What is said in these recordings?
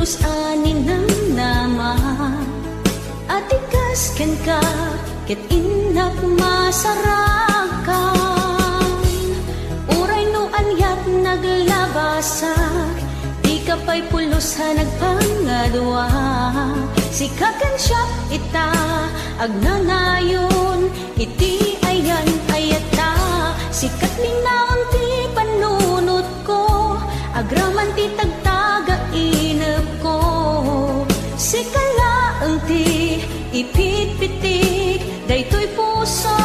pulos anin ng nama at ikaskan ka ket inak masarakan uray no anyat naglabasak di ka pa'y pulos ha nagpangadwa sikakan siya ita agnanayon iti ayan ayata sikat linaon ti panunot ko agraman ti tagtaga inep ko sikalaeng ti ipit-pitik daytoy puso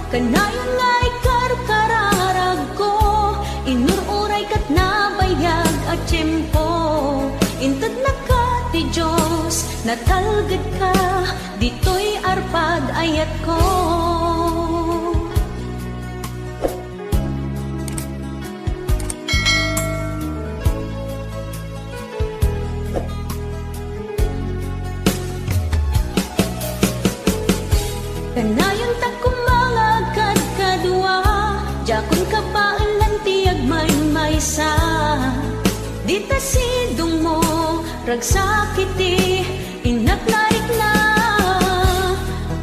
kanayon nga ikarkararag ko inururay kat nabayag at tiyempo intad na ka ti Diyos natalgad ka ditoy arpad ayat ko. Kanayon ta kumangagad kadua jakon ka paalan ti agmay-maysa dita sidong mo ragsakiti inaknaik na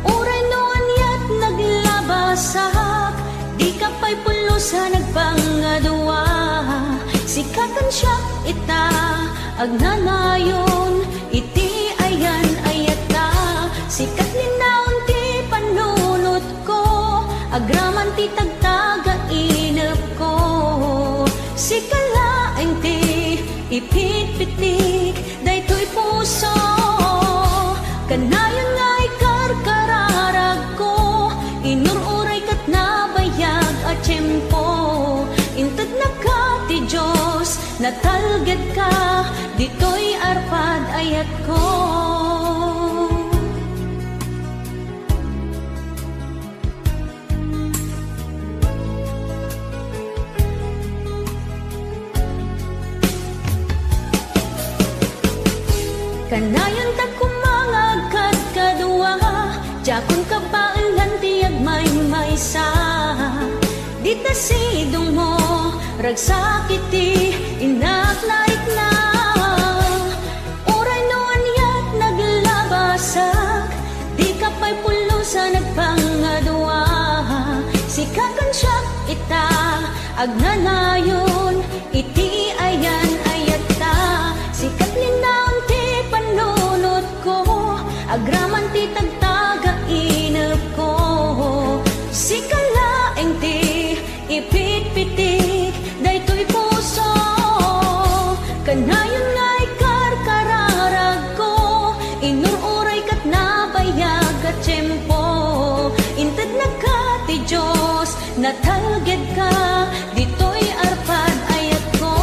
uray no anyat naglabasak di ka pa'y pulusa nagpangadua sikatan siya ita agnanayon iti ayan ayata sikat linaon ti panunot ko agraman ti tagtaga inep ko sikalaeng ti ipit-pitik daytoy puso kanayon nga ikarkararag ko inururay kat nabayag at tiyempo intad na ka ti Diyos natalgad ka ditoy arpad ayat ko. Kanayon ta kumangagad kadua jakon ka paalan ti agmay-maysa dita sidong mo ragsakiti inaknaik na uray no anyat naglabasak di ka pa'y pulusa nagpangadua sikakan siya ita agnanayon iti ayan ayata sikat linaon ti panunot ko agraman ti tagtaga inep ko sikalaeng ti ipit-pitik daytoy puso kanayon nga ikarkararag ko inururay kat nabayag at tiyempo intad na ka ti Diyos natalgad ka ditoy arpad ayat ko.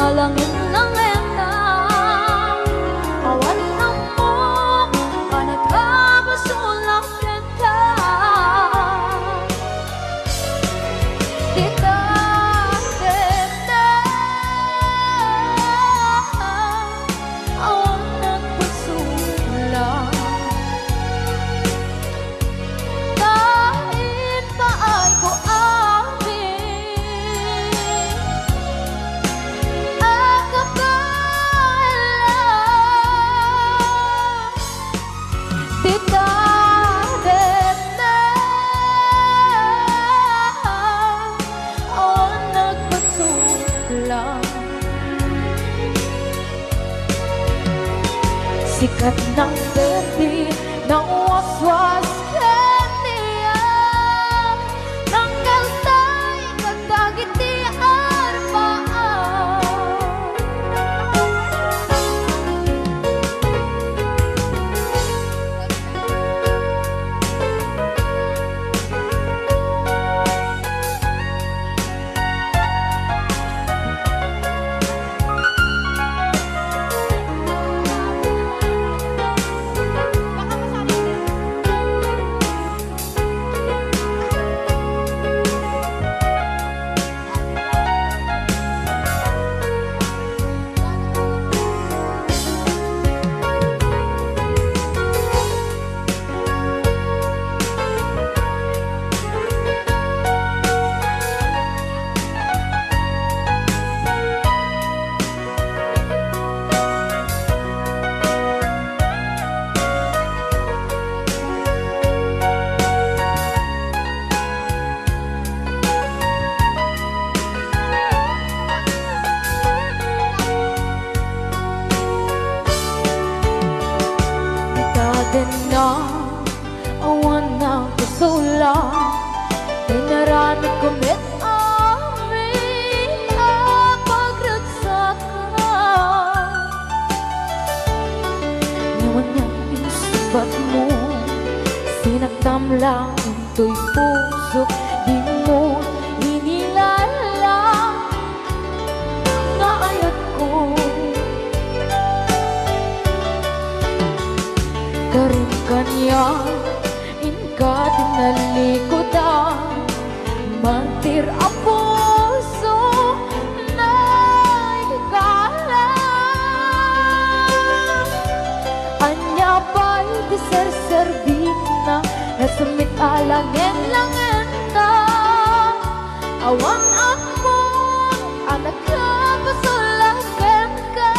langit-langit na awan ng mo ka nagkabasulak ka kita dete awan nagbasulak kahit pa ay ko sikat ng berde ng waswas kaniya ng kalsay kagdagit di arbaan na awan ng kusula pinarami kumit amin ang pagragsakan iwan niyang isubat mo sinaktam lang into'y puso di mo inilala nga ayat ko karin kanya inka tinalikodan mantir ang puso na ikala anya ba'y diserservina nasumit alangin-langin na awan ako anak ka pasulakan ka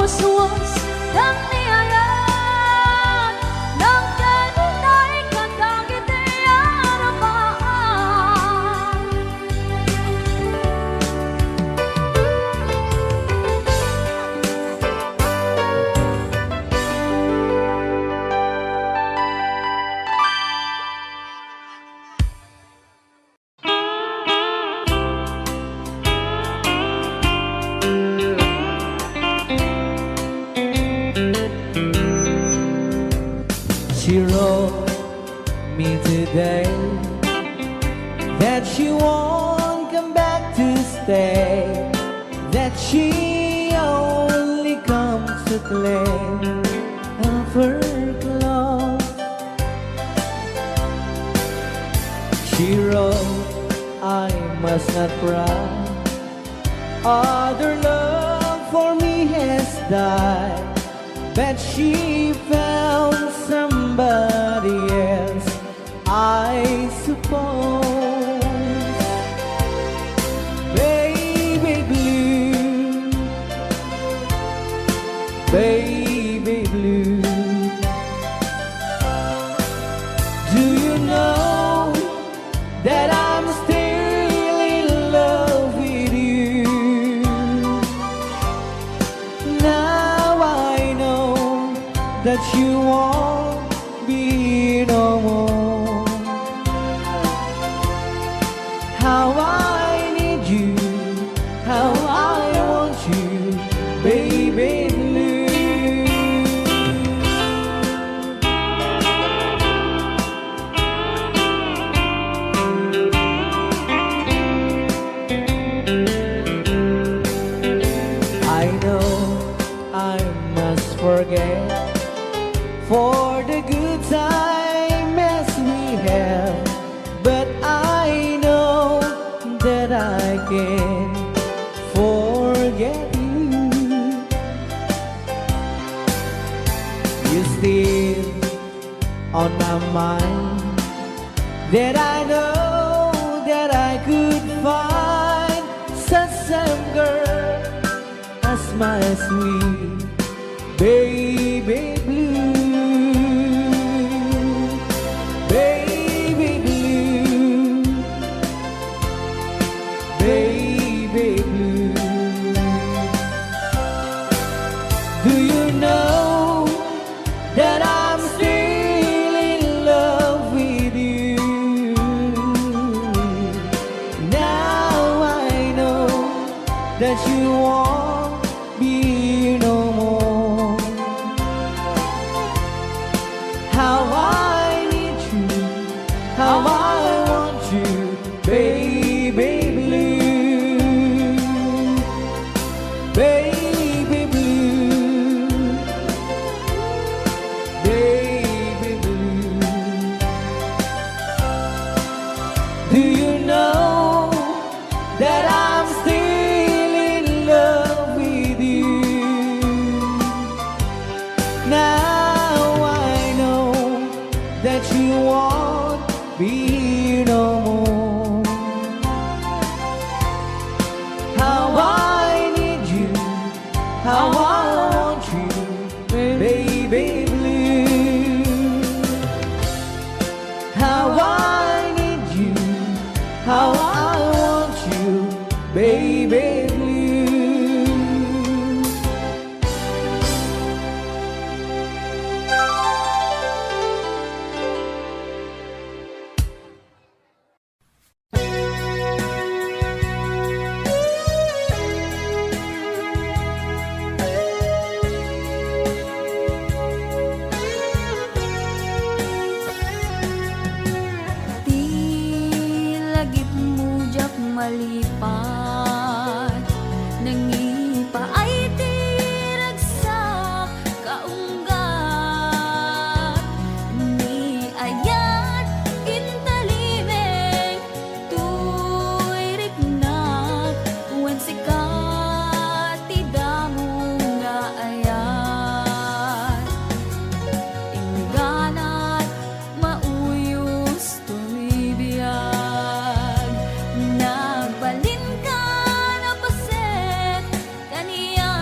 waswas ng niyayan ng kanunay kakangit ay arapaan. She wrote me today that she won't come back to stay, that she only comes to claim of her clothes. She wrote, I must not cry, other love for me has died, but she found somebody else, I suppose. Baby blue, baby blue, do you know that I'm still in love with you? Now I know that you won't be no more. How I need you, how I want you, baby blue. I know I must forget for the good time as we have, but I know that I can forget you. You're still on my mind, that I know that I could find such some girl as my sweet baby blue. Baby blue, baby blue, do you know that I'm still in love with you? Now I know that you won't be no more. How I need you, how I want you, baby blue, baby blue, baby blue. Do you know that I'm still in love with you? Now I know that you won't be no more. How I need you, how I want you, baby blue. How I need you, how I want you, baby blue. Di lagip mujak malipat, nangipa ay tiragsak kaunggat, ni ayat intalimeng tuy riknat, wen sikat tidamong nga ayat, ingganat mauyos tuy biyag, nagbalin ka na paset kaniya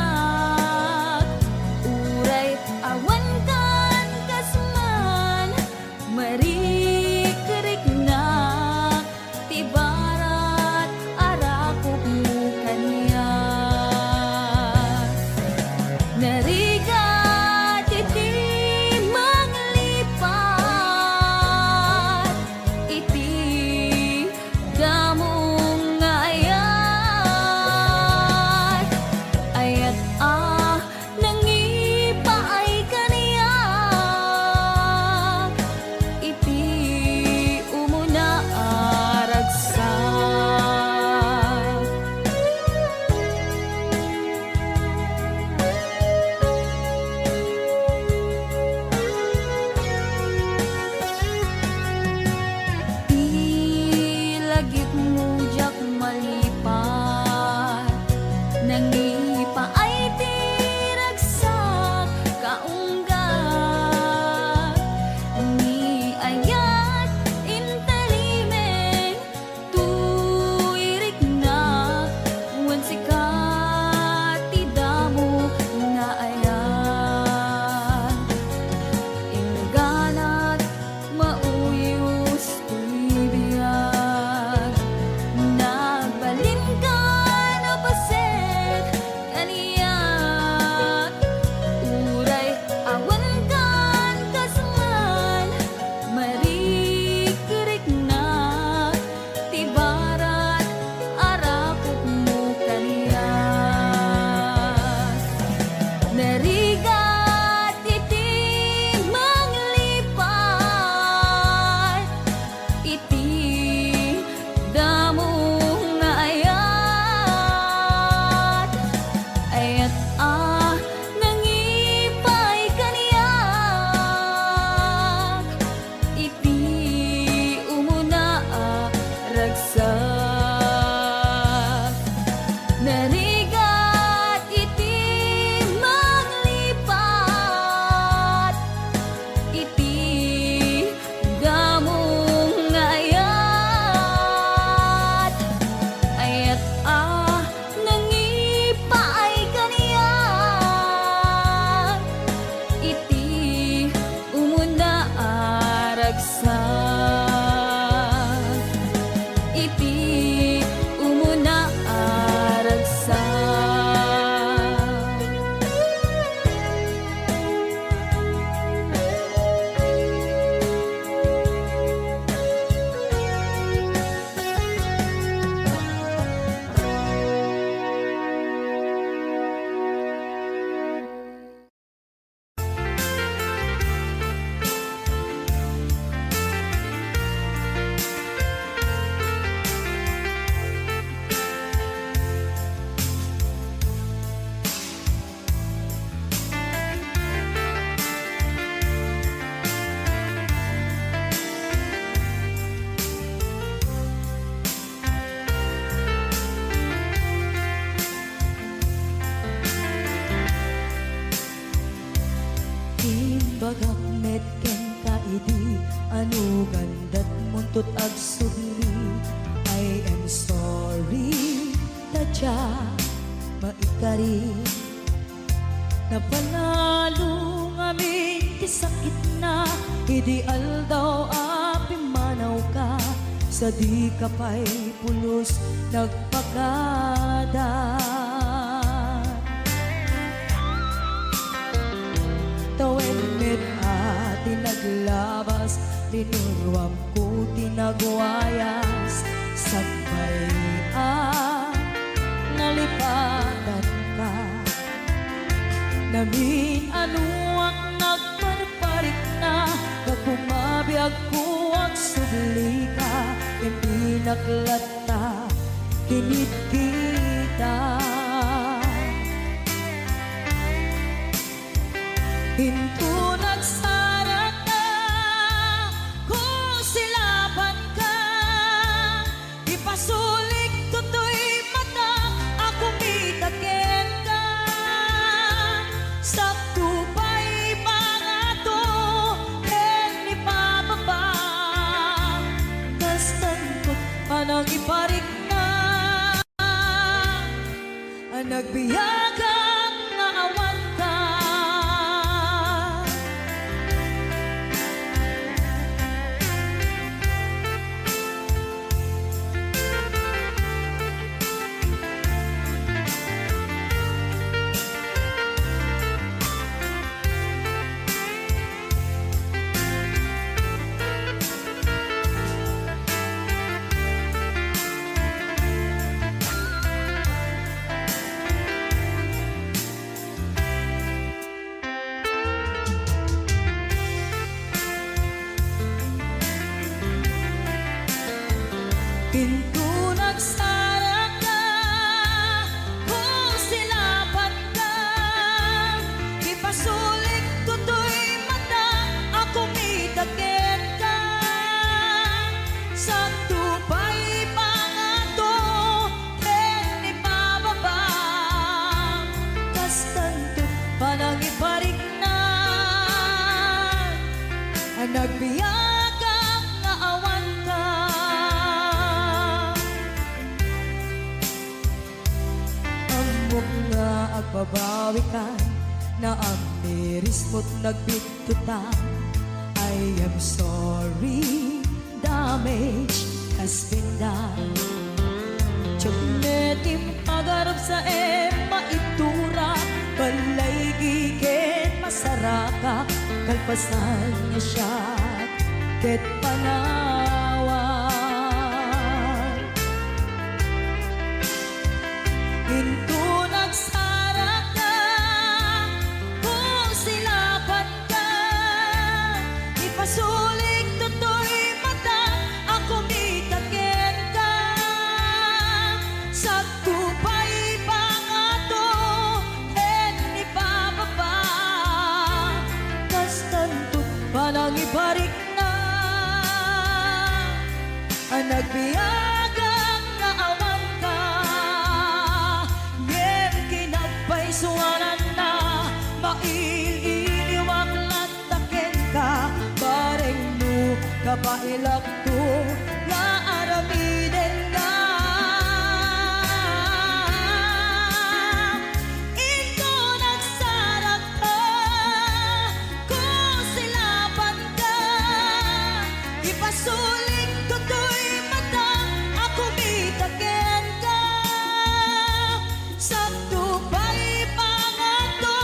narigat iti maglipat, iti damong ngayat, ayat nangipaay kaniya, iti umuna aragsak, iti umuna aragsak. Imbagak metken ka idi anu gandat muntut ag sugli. I am sorry tadya maikari napanalo ngamin ti sakit na idi aldaw api manaw ka sa di kapay pulos nagpakada. Tawenid at naglabas, tinuruam ko tinagwayas, sabay nalipatan ka. Namin anuak nagparparik na, nagpumabiyag ko ang subli ka, hindi naklata, kinit kita. Hinto nagsarat na kung silaban ka, ipasulik tutoy mata ako mitaken ka. Sakto pa'y pangato ken ipababa, kastantot panang iparik na, ang nagbiyagang nga awan ka. Pinto nagsara ka kung silaban ka, ipasulik tutoy mata ako mitaken ka. Sakto pa'y pangato ken ipababa, kastanto panang iparik na, ang nagbiyagang nga awan ka. Nga agbabawi ka na ang miris mo't nagbitutan. I am sorry, damage has been done. Tiyagnetim pagarap sa maitura, balay giket masaraka, kalpasan niya siya ket panawan. Hinto nagsara ka kung silaban ka, ipasulik tutoy mata ako mitaken ka. Sakto pa'y pangato ken ipababa, kastantot panang iparik na, ang nagbiyagang nga awan ka. napailak to nga aramiden na ito nagsarak ka kung silaban ka ipasuling ko to'y matang ako mitaken ka sakto ba'y pangato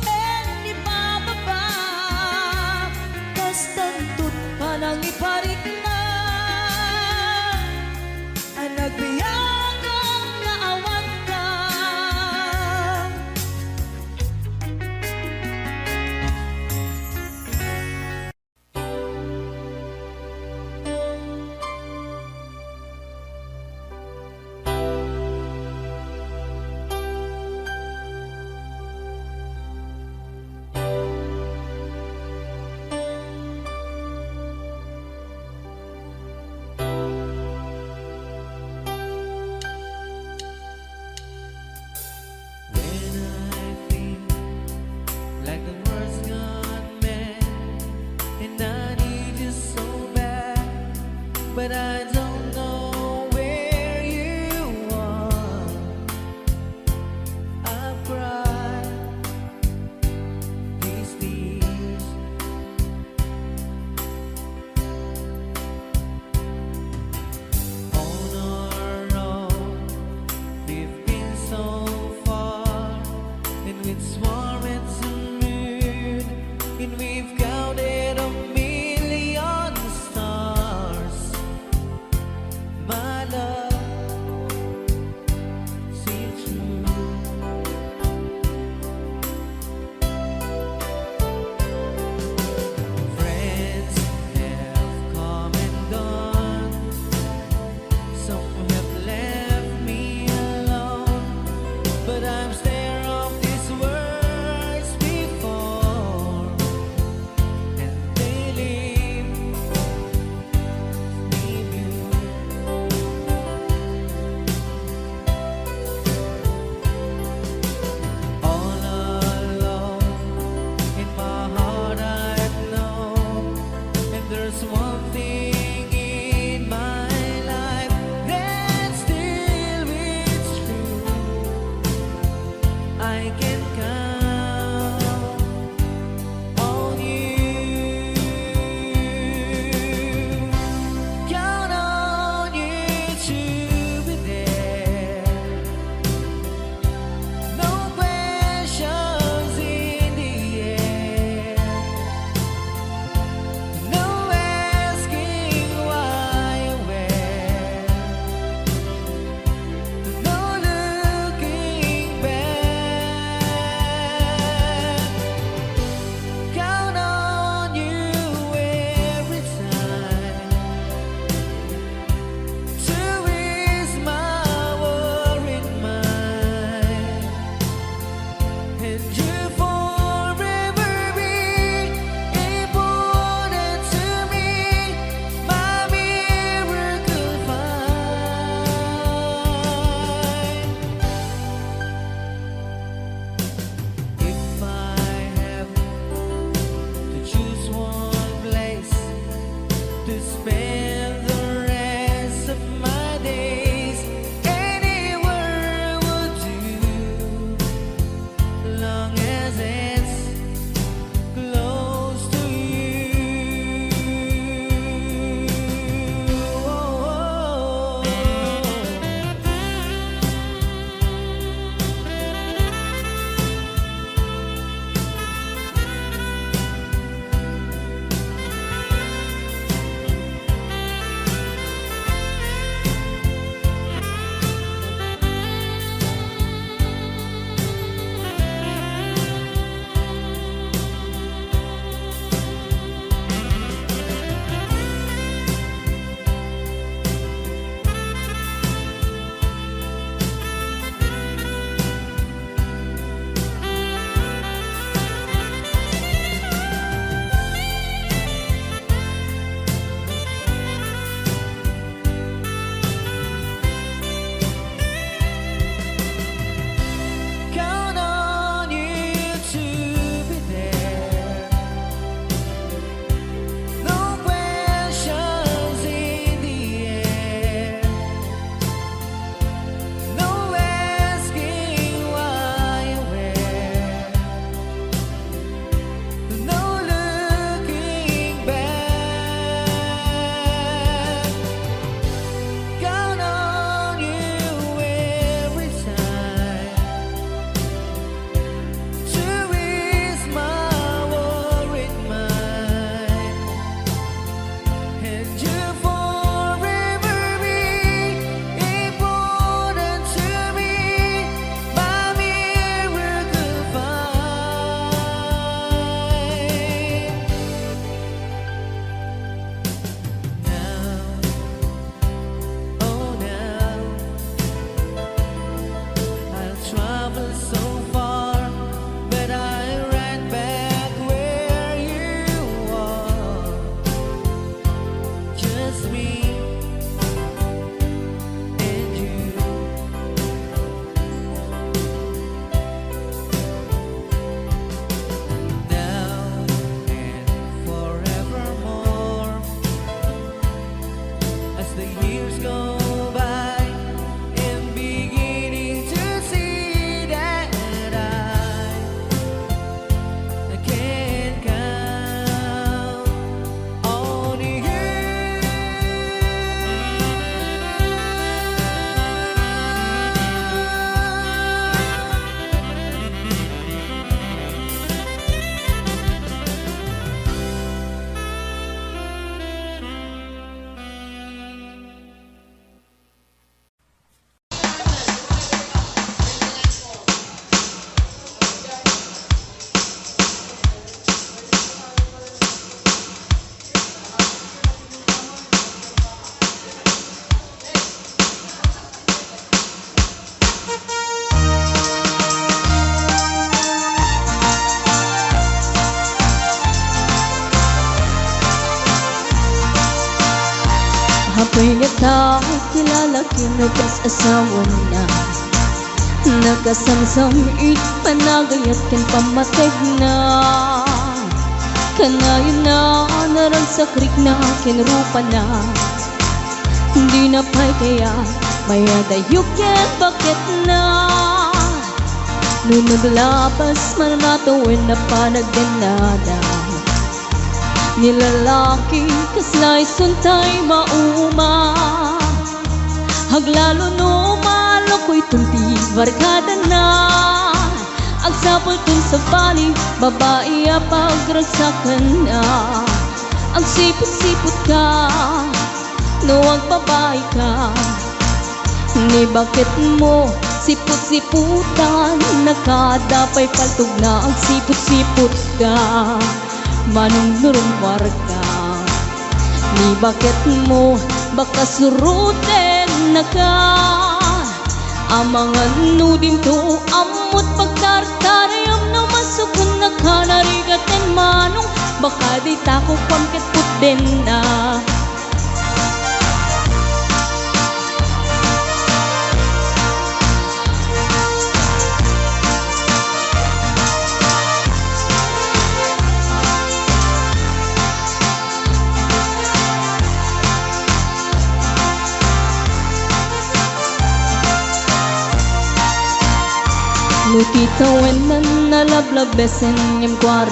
ken ni bababa kas tantut panang iparik tayo kilala, kinugas asawa na. Nagasamsam it panagayat ken pamateg na. Kanayon na narang sa krik na kinrupa na. Hindi na pa'y kaya mayadayok yan bakit na. Nung naglabas mananatawin na panagdanada. Nilalaki kaslay suntay mauma. Haglalo no maloko'y tunti barkada na. Agsapol tun sa bali babae pagragsakan na. Ang sipot-sipot ka no ang babae ka. Ni bakit mo sipot-siputan, nakadapay paltog na ang sipot-sipot ka. Manong nurumwar ka. Ni bakit mo baka surutin na ka. Amangan nudim to amot pagtartarayam na masukun na ka. Narigatin manong baka di tako pangkit putin na. Nutitawen na nalablabesen yung 40.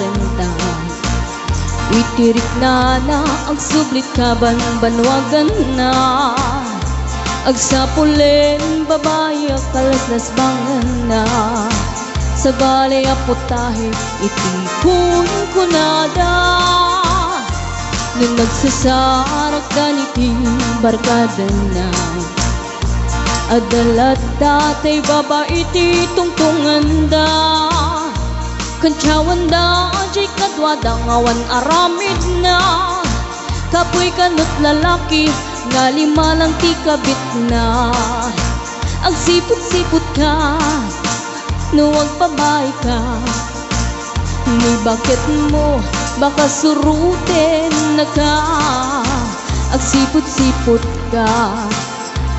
Witirik na ang sublit kaban banwagan na. Agsapulin babae kalaslas bangan na. Sa balay aputahe itikun kunada. Nung nagsasarak ganiti barkada na. Adalat datay babae ti tungtungan da. Kantsawan da jay kadwada ngawan aramid na. Kapoy kanot lalaki nga lima lang ti kabit na. Ang sipot-sipot ka no ang babae ka. Ni bakit mo baka surutin na ka. Ang sipot-sipot ka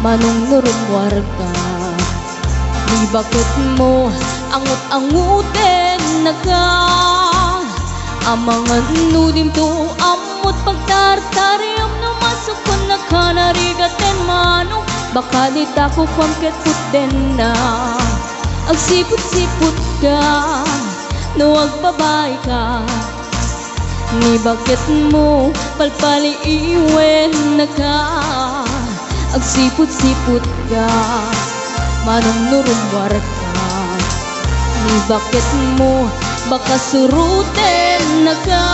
manong nurumwar ka. Ni bakit mo angut-angutin na ka. Amangan nudim to amot pagtartariyam na masukon na ka. Narigatin manong baka di tako pangkit putin na. Ang sipot-sipot ka no ang babae ka. Ni bakit mo palpaliiwen na ka. Ang sipot-sipot ka manong nurumwar ka. Ni bakit mo baka surutin na ka.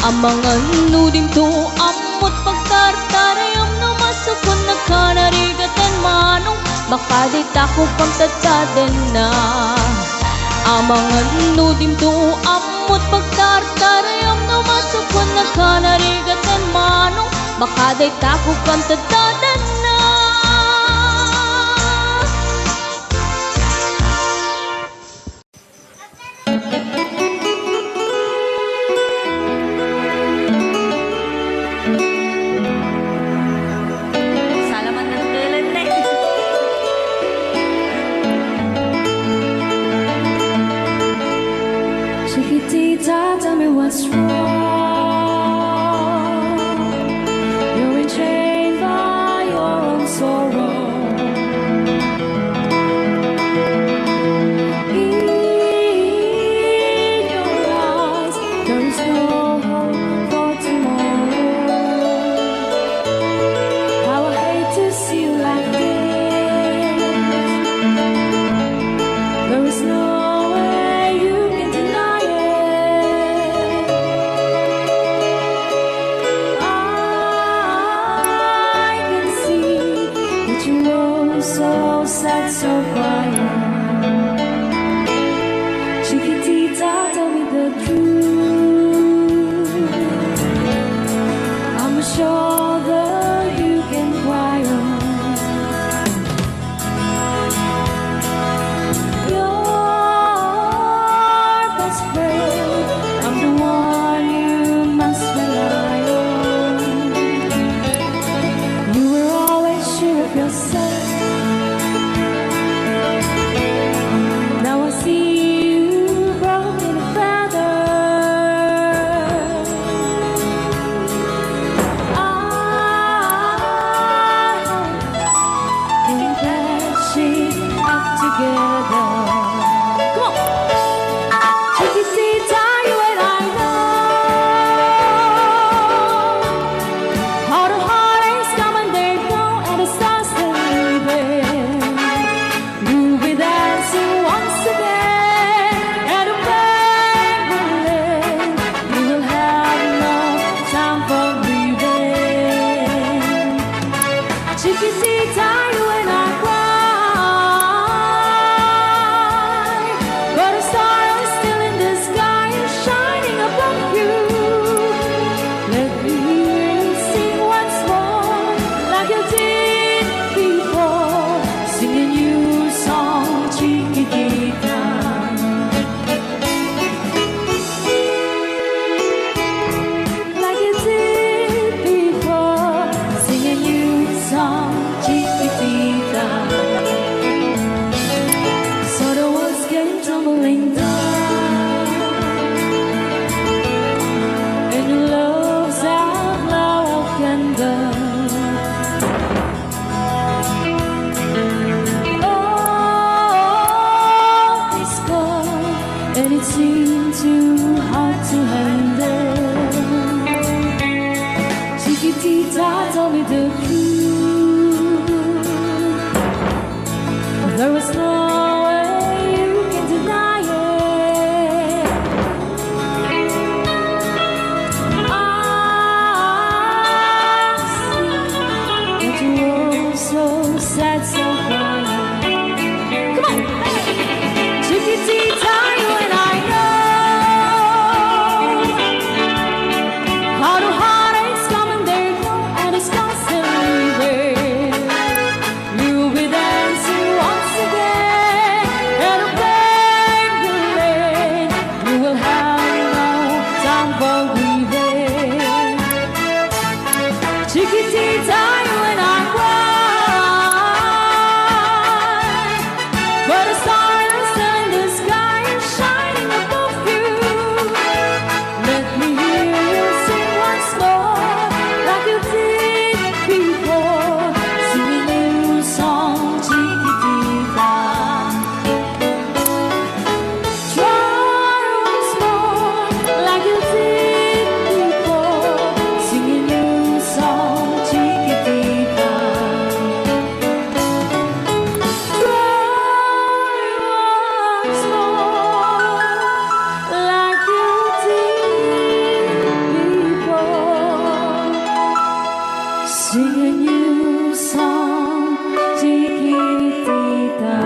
Amangan nudim to amot pagtartarayam na masukon na ka. Narigatin manong baka di tako pagtataden na. Amangan nudim to amot pagtartarayam na masukon na ka. Narigatin manong baka di tako pagtataden na. Salamat ng tulan na Chiquitita, tell me what's wrong. You're enchained by your own sorrow. In your eyes, there is no hope for tomorrow. How I hate to see you like this. There is no way you can deny it. I can see that you were so sad, so quiet. Chiquitita, tell me the truth. I'm a shoulder you can cry on. Your best friend, I'm the one you must rely on. together. Come on. Chiquitita, you and I know how the heartaches come and they go, and the stars they leaving. You'll be dancing once again, and the band will end. You will have no time for grieving. Chiquitita, you and I cry, but a star is still in the sky and shining above you. Let me hear you sing once more, like you did before, sing a new song, Chiquitita. Like you did before, sing a new song, Chiquitita. So the walls came tumbling down, and your love's outlaw can done. Oh, it's gone, and it seemed too hard to handle. Chiquitita told me the truth. There was no way you can deny it. I see that you were so sad, so crying. Come on, Chiquitita, you and I know how the heartaches come and they go, and the stars they leaving. You'll be dancing once again, and the band will end. You will have no time for grieving. Chiquitita, you and I cry, but a star is still in the sky and shining above you. Let me hear you sing once more, like you did before, sing a new song, Chiquitita. Try once more, like you did before, sing a new song, Chiquitita. Try once more, like you did before, sing a new song, Chiquitita.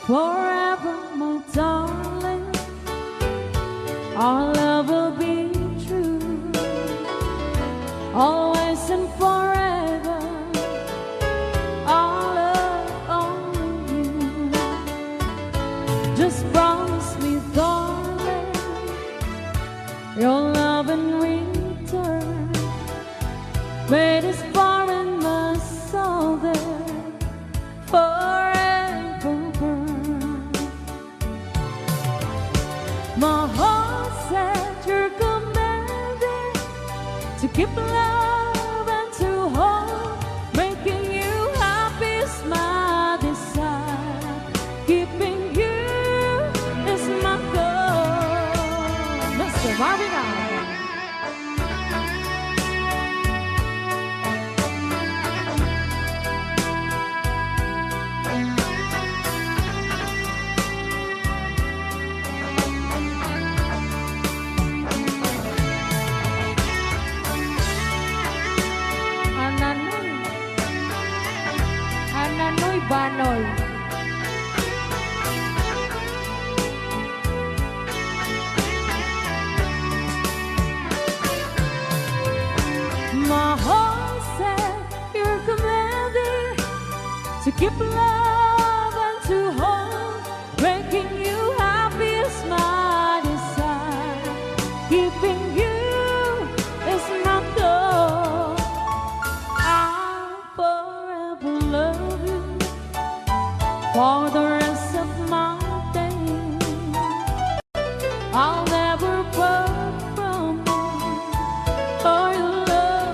Forever, my darling, our love will be true, always and forever. Our love only you. Just promise me, darling, your love in return. Made us far in my soul there forever burn. My heart said you're commanded to keep love and to hold, making you happy is my desire. Keeping you is my goal. Mr. Marvin Allen. Ananoy Banoy. My heart said you're commanded to keep love and to hold, making you happy is my desire. Keeping you is my goal. I'll forever love you for the rest of my days. I'll never part from you or your love.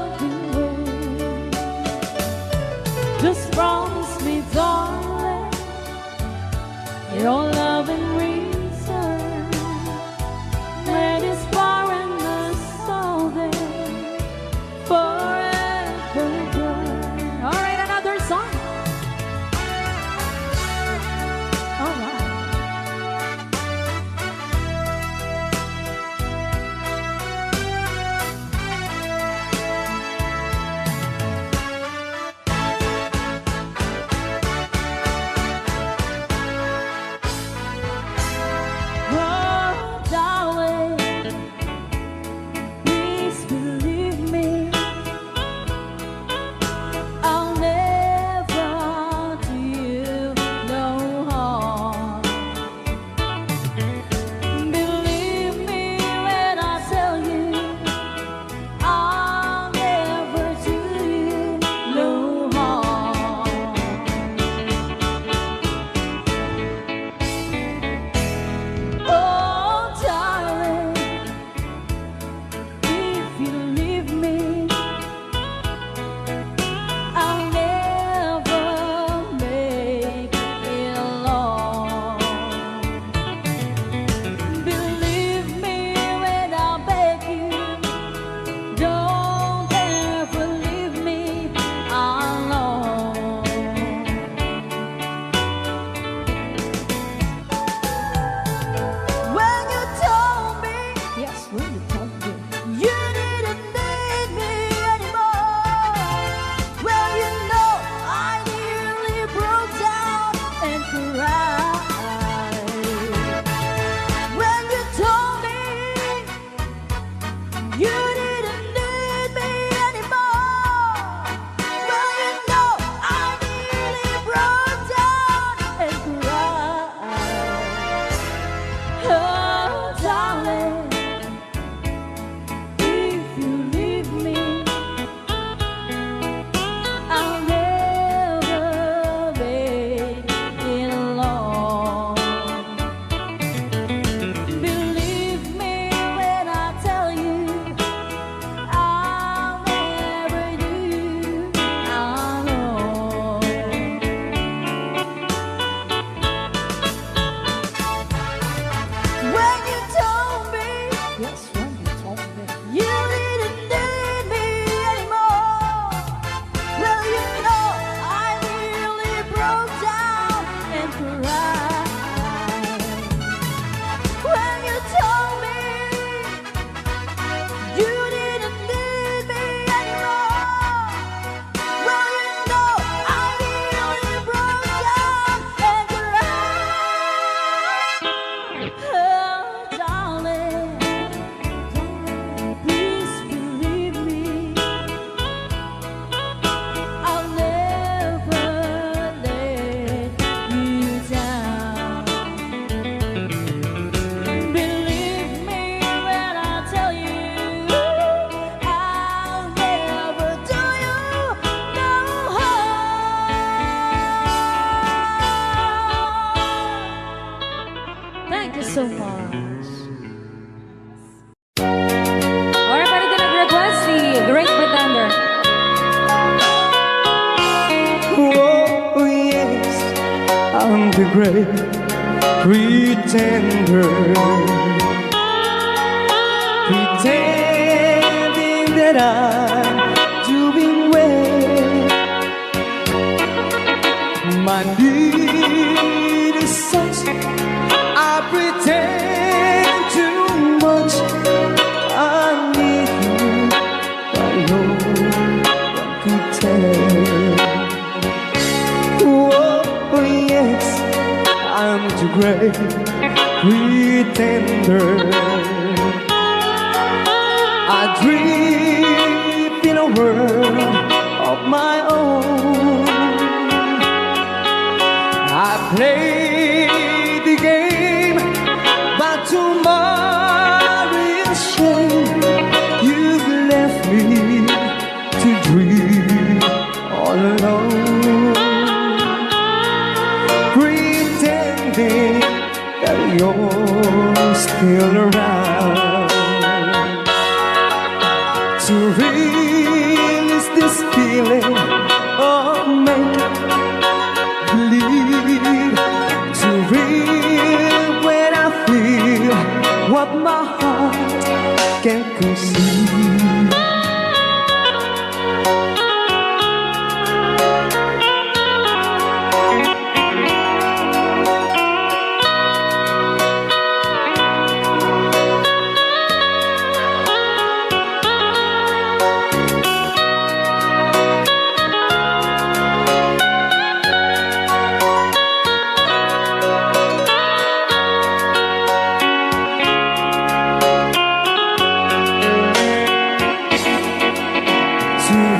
great pretender, pretending that I'm doing well. My need is such, I pretend too much. I need you, but no one could tell. Oh yes, I'm too great pretender. I dream in a world of my own. I play the game, but tomorrow is shame. You've left me to dream all alone, pretending that you're still around. To release this feeling of make-believe, to real when I feel what my heart can conceive.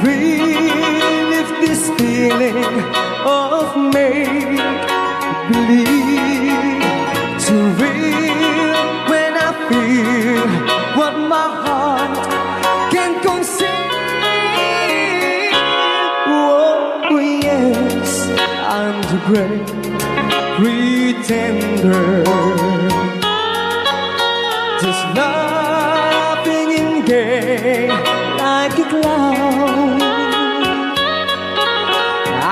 Relive this feeling of make-believe, to real when I feel what my heart can conceive. Oh yes, I'm the great pretender, just laughing in gay like a clown.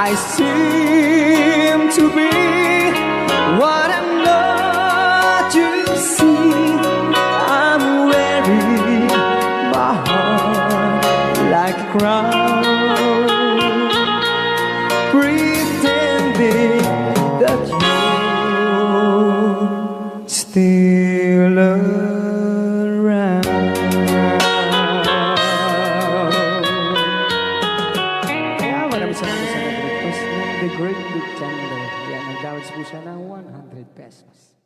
I seem to be what I'm not, you see. I'm wearing my heart like a crown, pretending that you're still around. The Great Pretender. Yan, nag-downs po siya ng 100 pesos.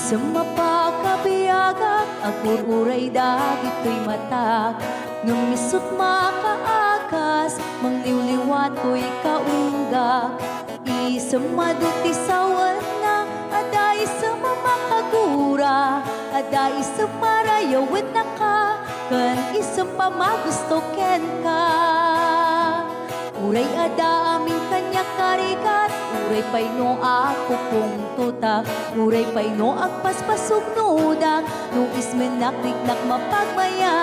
Sa mapakabiyagak, agur-uray dagit ko'y matak. Nung misut makaakas, mangliwliwat ko'y kaunggak. Isang maduti sa wana, ada isang mamakagura, ada isang marayawit na ka, kan isang pamagusto ken ka. Uray ada aming kanya karigat, uray pa'y no ako kung tutak, uray pa'y no agpaspasog nudak, no ismenakliknak mapagmayan.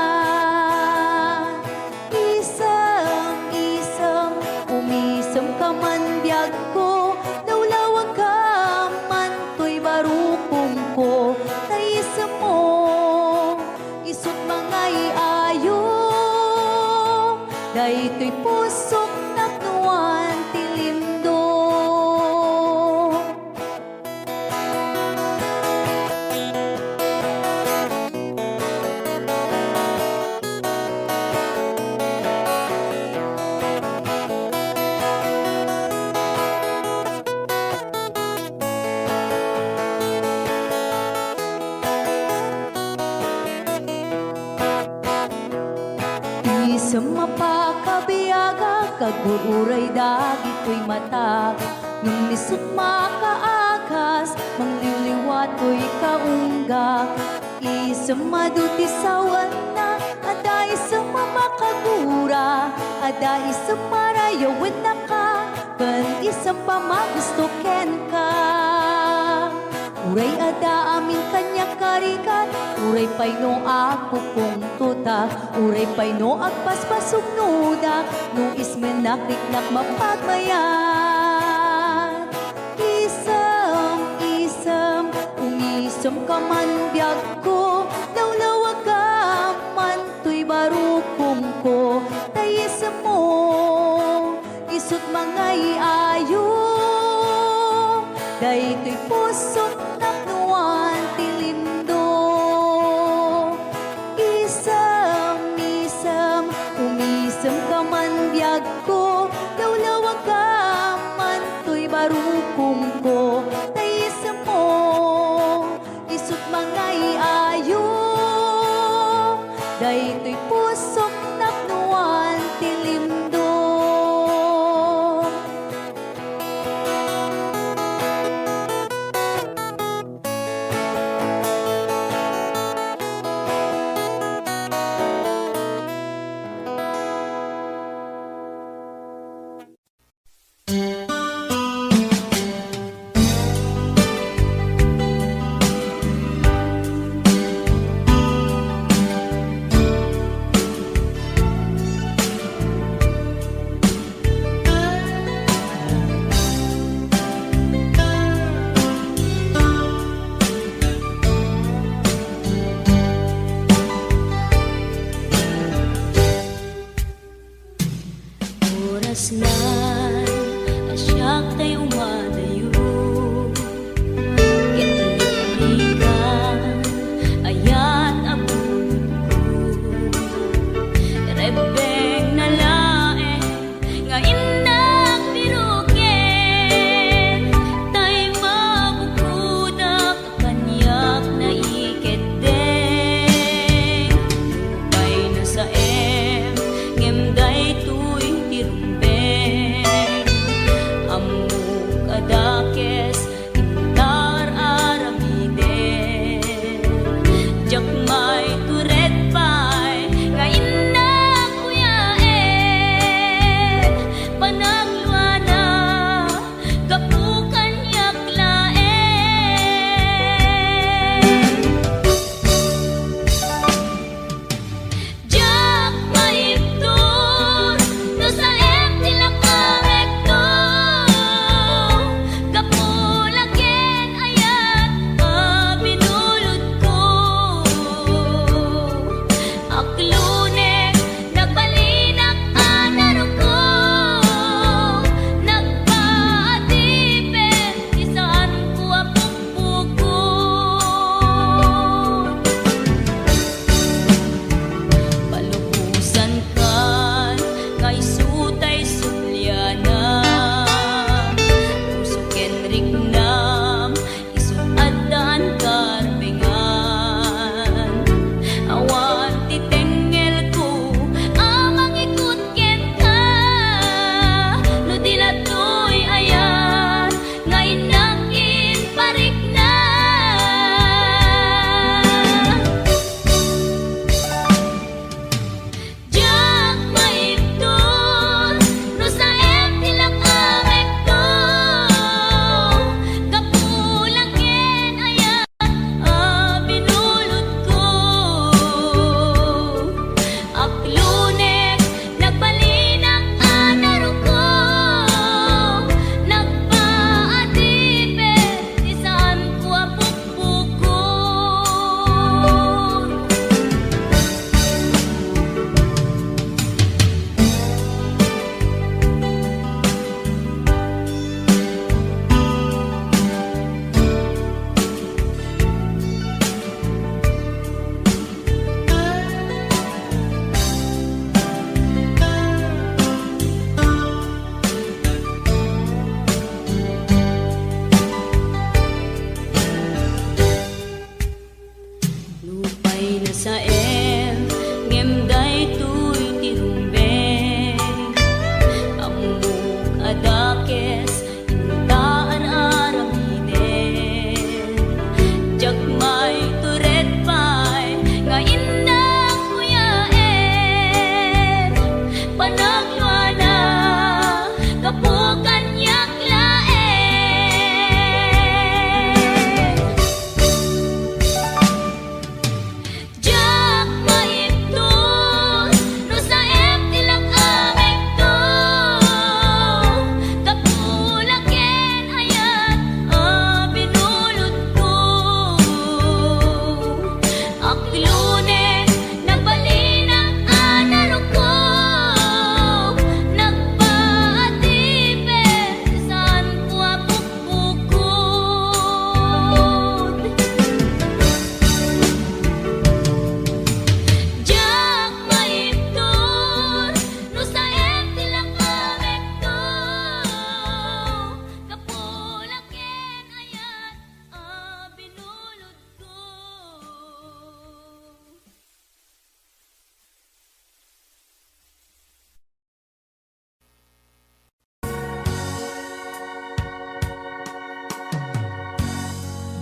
Isang, umisam ka man biyag ko, naulawag ka man to'y barukong ko, taisa mo, isot mga iayo, dahi to'y pusok naknuan tilindo. Sa mapakabiyaga, kagururay dagit ko'y mata. Nung nisot makaakas, mangliliwat ko'y kaunggak. Isang maduti sa wana, ada isang mamakagura, ada isang marayawin na ka, kan isang pamagusto ken ka. Uray ada amin kanya karikat, uray pay no ako kong tuta, uray pay no agpaspasog nuda, no ismen nakiknak mapagmayan. Isam, ungisam ka man biyag ko, lawlawag ka man to'y barukong ko, tayisam mo, isut mangay ayo, day to'y pusong naknuan tilindo. Isam, umisam ka man biyag ko, lawlawag ka man to'y barukong ko, tayisam mo, isut mangay ayo, day to'y pusong naknuan tilindo. Oras na asyak tayo umadayo, italikan ayat abun ko, rebeng na lae nga inak biruken, tay mabukudak kanyak na iketeng, lupay na sa ngemday tuy tirumbeng, amuk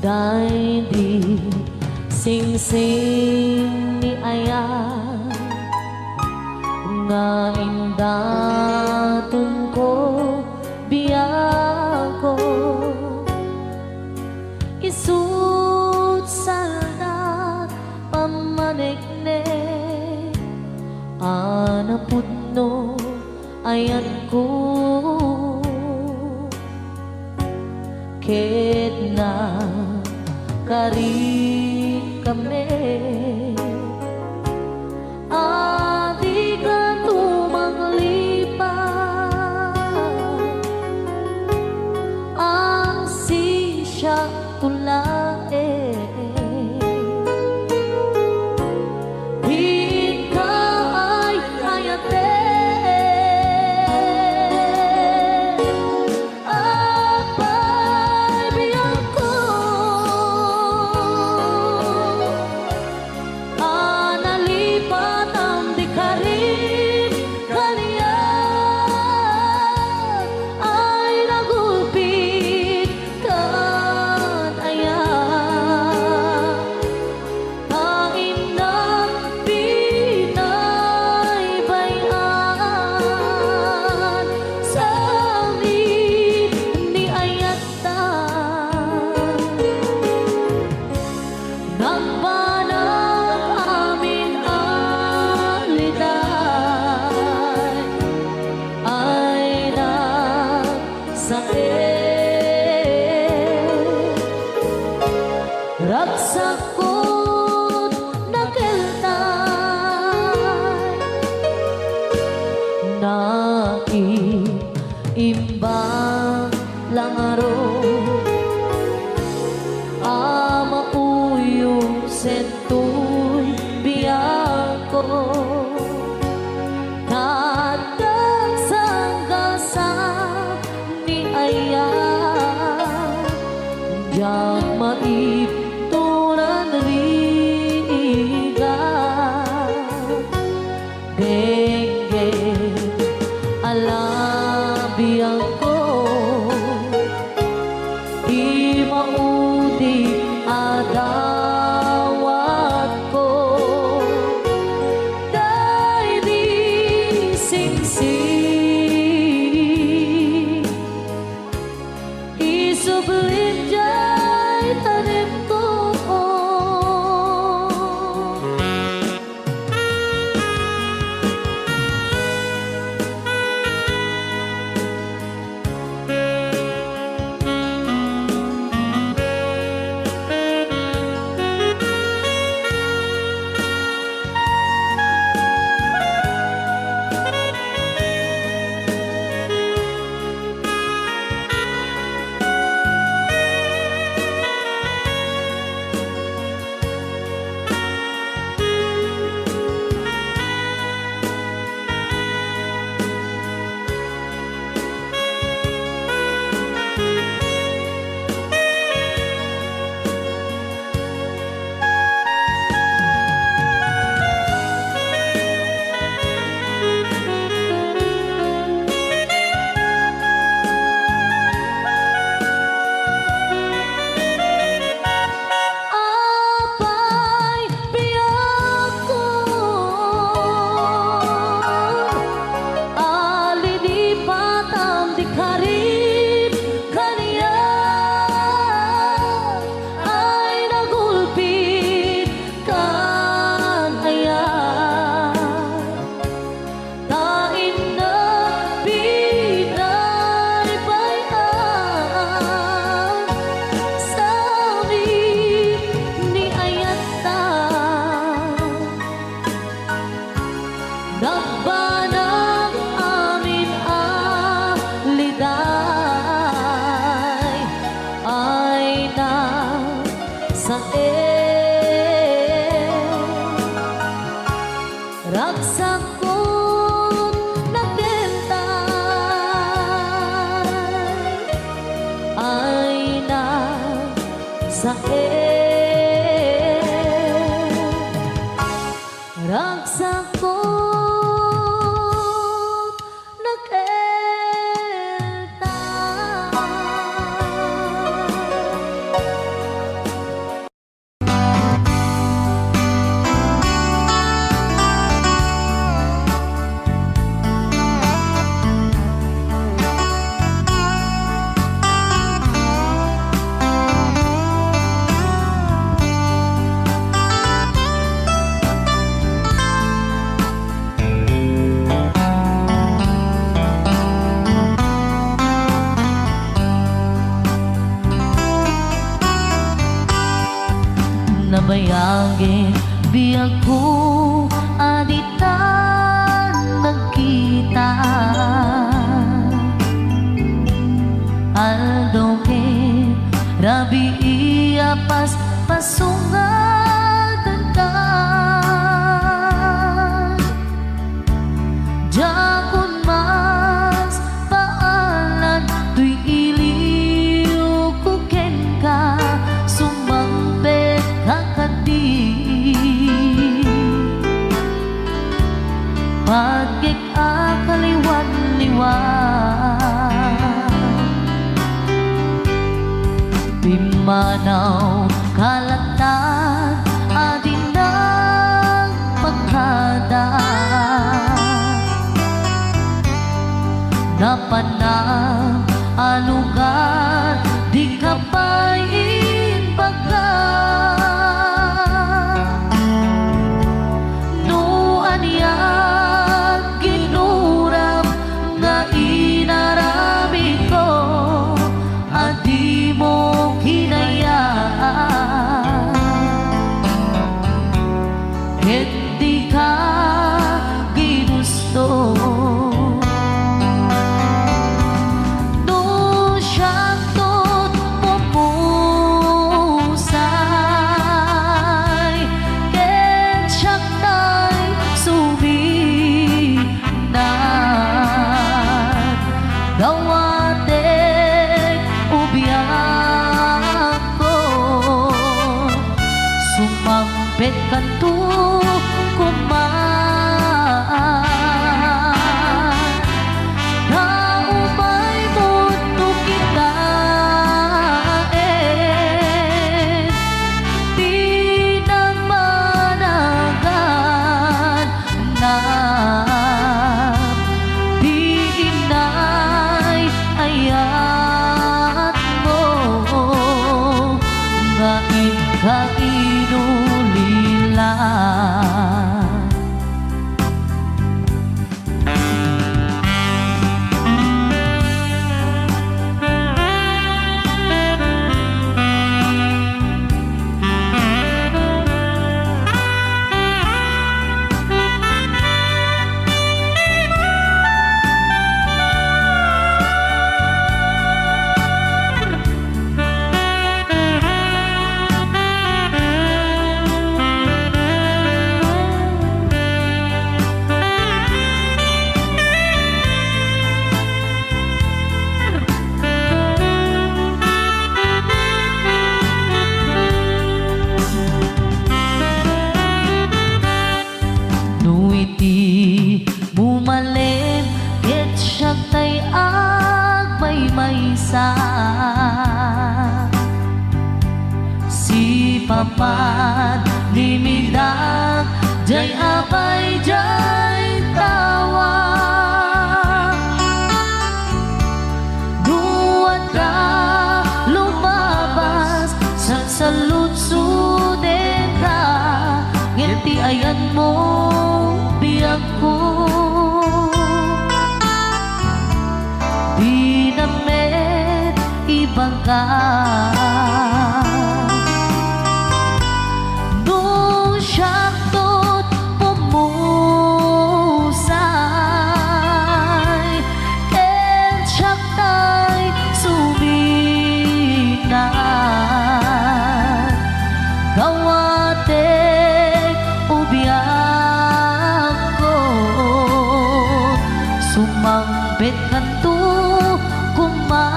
Dahil di sing-sing ni Aya nga indatun ko biyako isut salda pamanikne anaputno ayan ko ket na kari kami adi ka tumanglipat ang sisya tulae di ka ay ayate apay biyang ko analipat ang di karin kaliyan ay nagulpit kan aya kain ng pinaybayan sa amin ni ayata nagbanang amin aliday ay nagsakit ragsakot nakeltay naiimbang lang aro amauyong sentoy biyako nadagsang-gasa ni Aya yang maipturan riga denge alabiyang ko di maudi adawat ko dahil di singsing isublim jay tanim ko apay biyako alilipat ang di karin kaniya ay nagulpit kan aya kain na pinaybayan sa amin ni ayata nagbanang amin aliday ay nagsakit ragsakot nakeltay ay nagsakit ragsakot nakeltay ako aditan nagkita Aldo ke rabi iya pas pasungatan ka Jakun mas paalan tuy iliw kuken ka Sumangpet kakadi Pagkik akaliwan-liwan Pimanaw kalatag adin ng pagkada Napanang alugar di kapay inbaga No aniyag ginuram nga inarami ko Adi mo hinayaan Hindi ka ginusto No siyaktot pumusay Ken siyaktay suminan Gawatek ubiyak ko Sumampet kanto kumaan Naumay mundo kita Di na managan na Di inay ayat mo Nga ikainulilan Nuiti bumalin ket siyagtay agmaymaysa Si papat limidak jay apay jay tawa Duat ka lumabas sa saludsuden ka Ngiti ayan mo biyak ko Di namet ibang ka No siyaktot pumusay Ken siyaktay suminan Gawatek ubiyak ko Sumampet kanto kumaan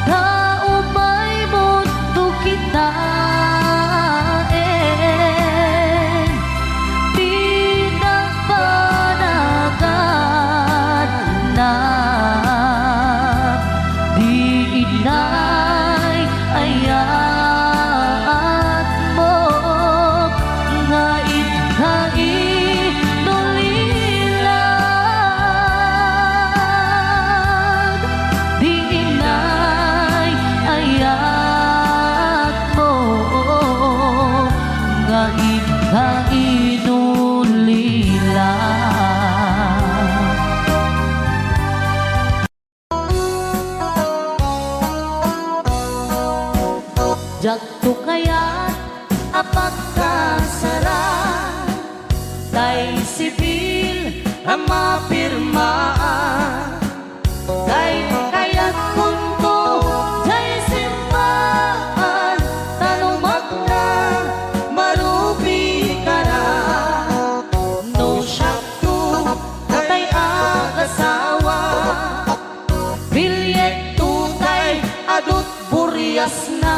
Naumay mundo kita Di na panagan na Di inay ayat mo Nga ikainulilan Jakto kaya't apagkasara tay sibil ang mapirmaan. tay kaya't kunto tay simbahan talumak na Marubi ka na, no syakto tay agasawa bilyet tutay adut buryas na.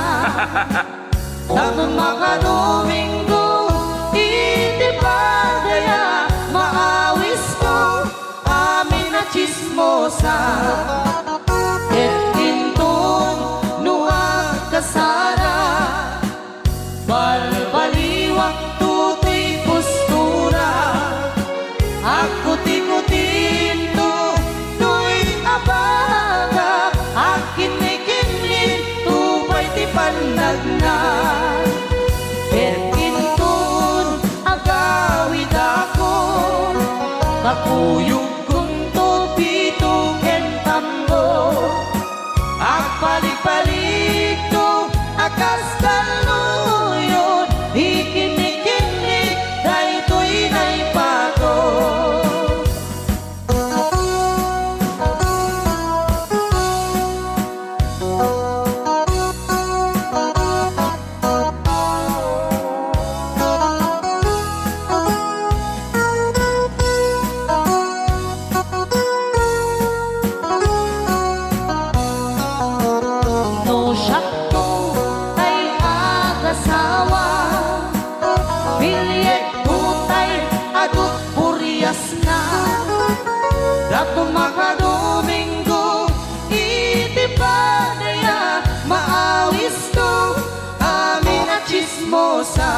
Tanong makadominggo iti padaya Maawis ko amin na chismosa. ket intun nuag kasara Balbaliwak tutoy postura. Ako tikutin to to'y abaga. Akin ni kinlin tupay ti pandagnan. ket intun Agawid ako kakuyog kung tupito ken tambo. Agpalik-palik to akas kaluyon. Ikinik-kinik daytoy naipato. no syakto tay agasawa bilyet tutay Adut buryas na. Dato makadominggo iti padaya. Maawis to amin na chismosa.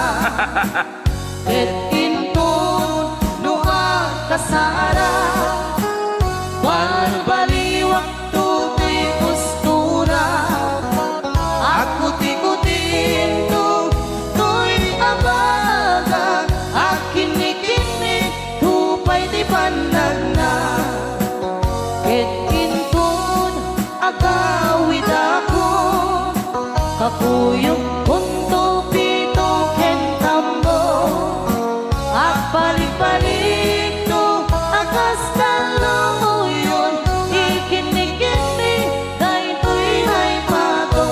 ket intun Nuha kasara Balbaliwak tutoy postura. Ako tikutin to to'y abaga. Akin ni kinik tupay di pandagna. ket intun Agawid ako kakuyog kunto pito ken tambo Agpalik-palik to akas kaluyon. Ikinik-kinik daytoy naipato.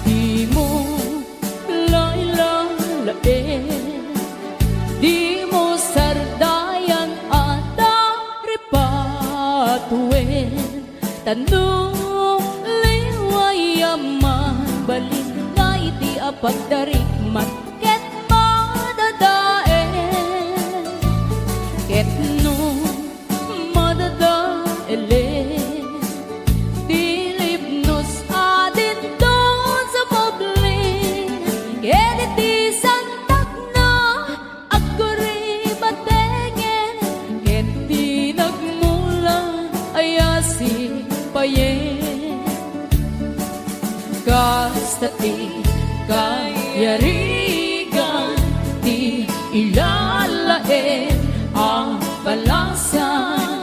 di mo lailalain di mo sardayan at ripatuin tanong liwayaman balik na iti apagdarikmat ket madadaen ket no madadaelen dilipnos adin doon sa publik ket iti santak na agkuri batengen ket di nagmula ayasi payen kasta ti kayarigan ti ilalaen ang balasan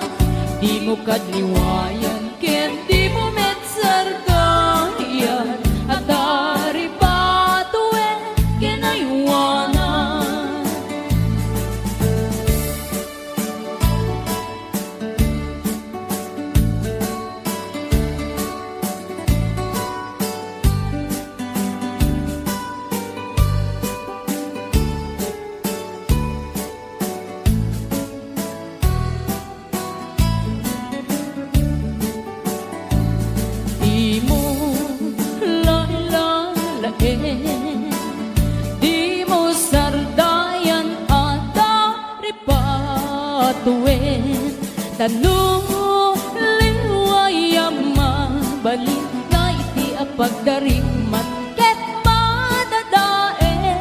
di mo kadliwayan ken di mo metsargayan at dari patuen kinaywanan di mo lailalain di mo sardayan at dari patuen tanong liwayaman balik na iti apagdarikmat ket madadaen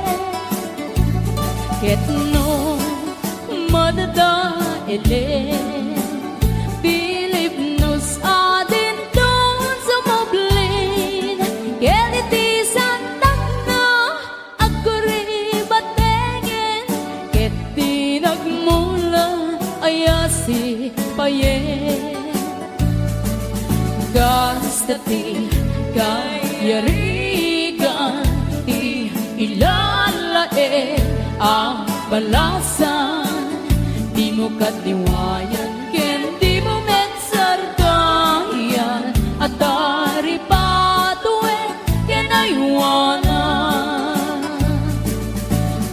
Ket no madadaelen Bilib nos adin don sumoblin Ket iti santak na agkuri batengen Ket di nagmula ayasi payen Gastati kayarigan ti ilalae ang balasan Di mo katiwayan ken di mo metsardayan At dari patuen ken aywanan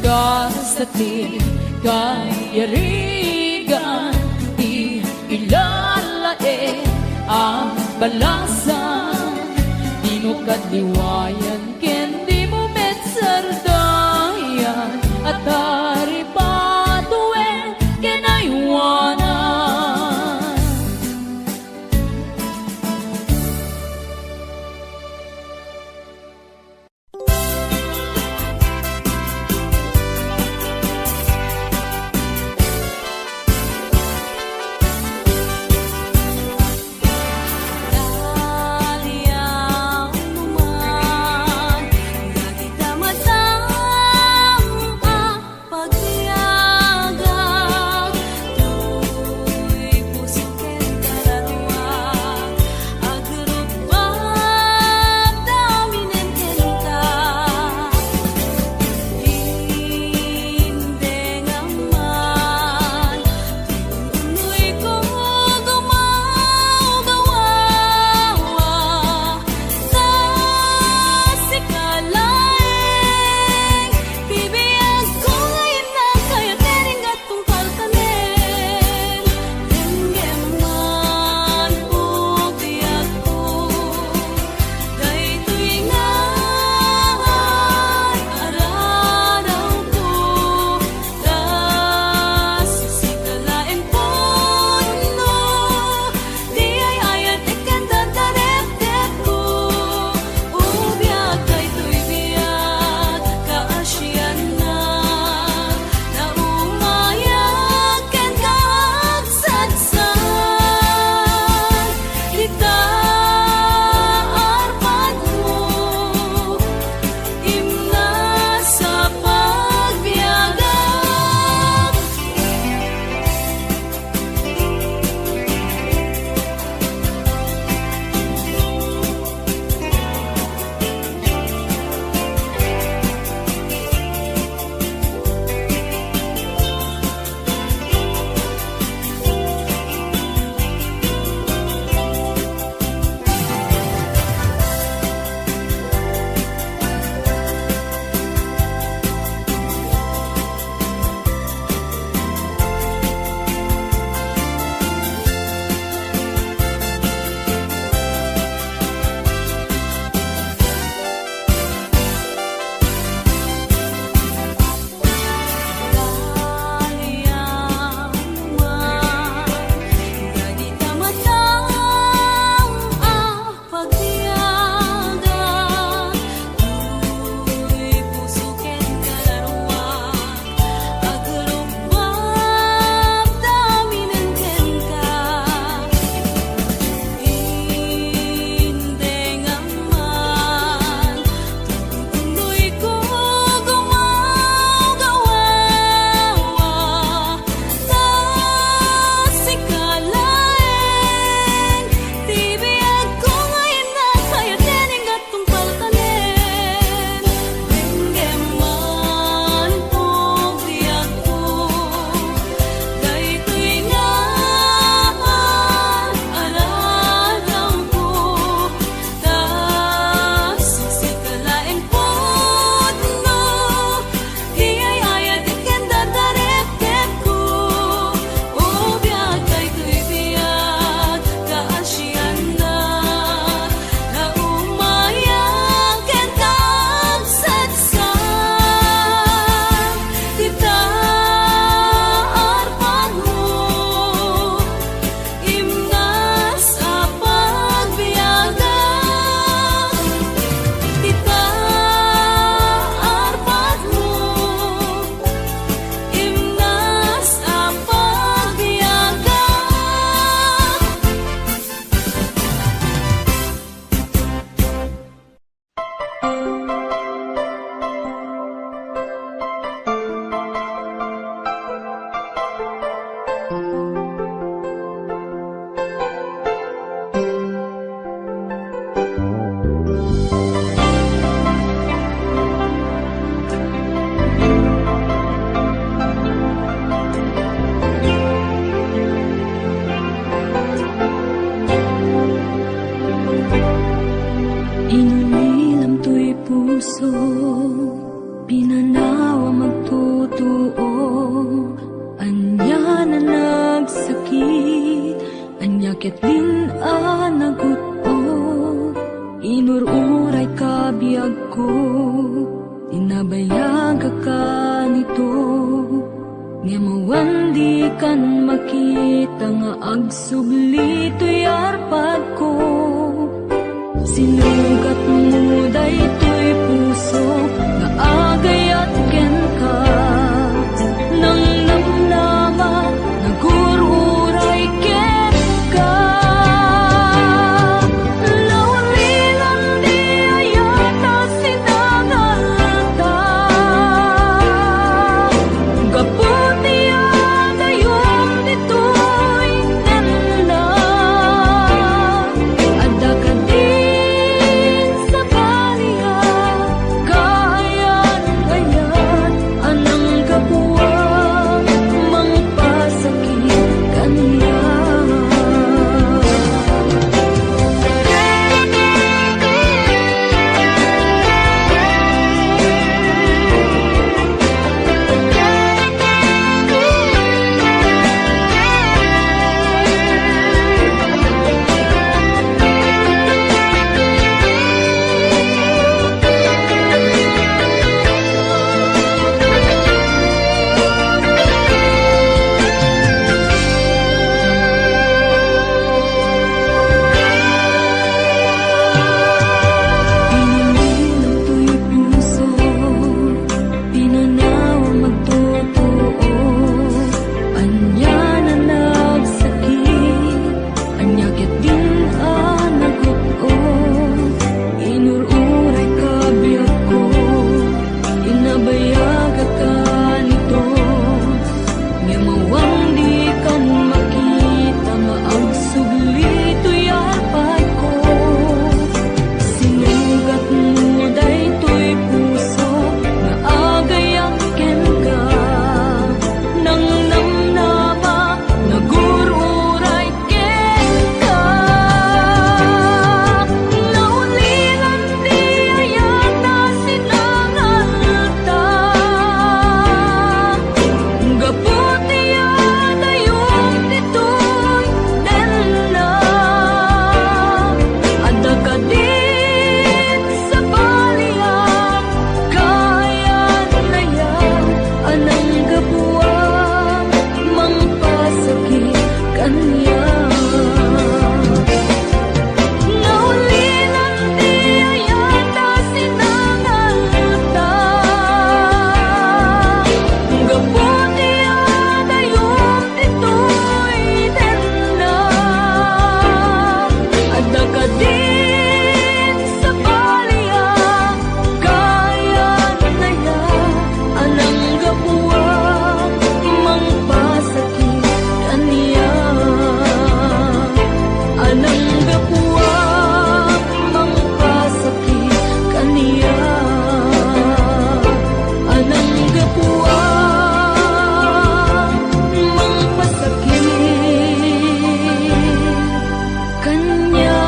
Gastati kayarigan ti ilalae ang balasan Di mo katiwayan ken di mo metsardayan At dari patuen ken aywanan Daliang naman puso, pinanawa magtutuo. Anya na nagsakit, anya ketlin naguto. Inururay kabiyag ko, tinabayag ka nito. Nga mawandi kan makita nga agsubli to'y arpad ko. Sinugat mo daytoy puso nga agay at ken ka. Nang namnama nagururay ken ka. Laulilan di ayata sinangalta. Gaputi agayom ditoy nanda. Adda ka din sa baliya, kayan-kayan anang kapuwang mangpasakit kaniya. Pinililang to'y puso, pinanawa magtotoo. Anya na nagsakit, anya ket din naguto. Inururay kabiyag ko, inabayag ka nito. Nga mawang di kan makita, maagsubli to'y arpad ko. Sinugat mo daytoy puso nga agay ang ken ka. Nang namnama nagururay ken ka. Naulilan di ayata sinangalta. Gaputi agayom ditoy nanda. Adda ka din sa baliya, kayan-kayan anang kapuwang mangpasakit kaniya. Naulilan di ayata sinangalta. Gaputi agayom ditoy nanda. Adda ka din sa baliya, kayan-kayan anang kapuwang mangpasakit kaniya. Anang kapuwang mangpasakit kaniya. Anang kapuwang mangpasakit kaniya.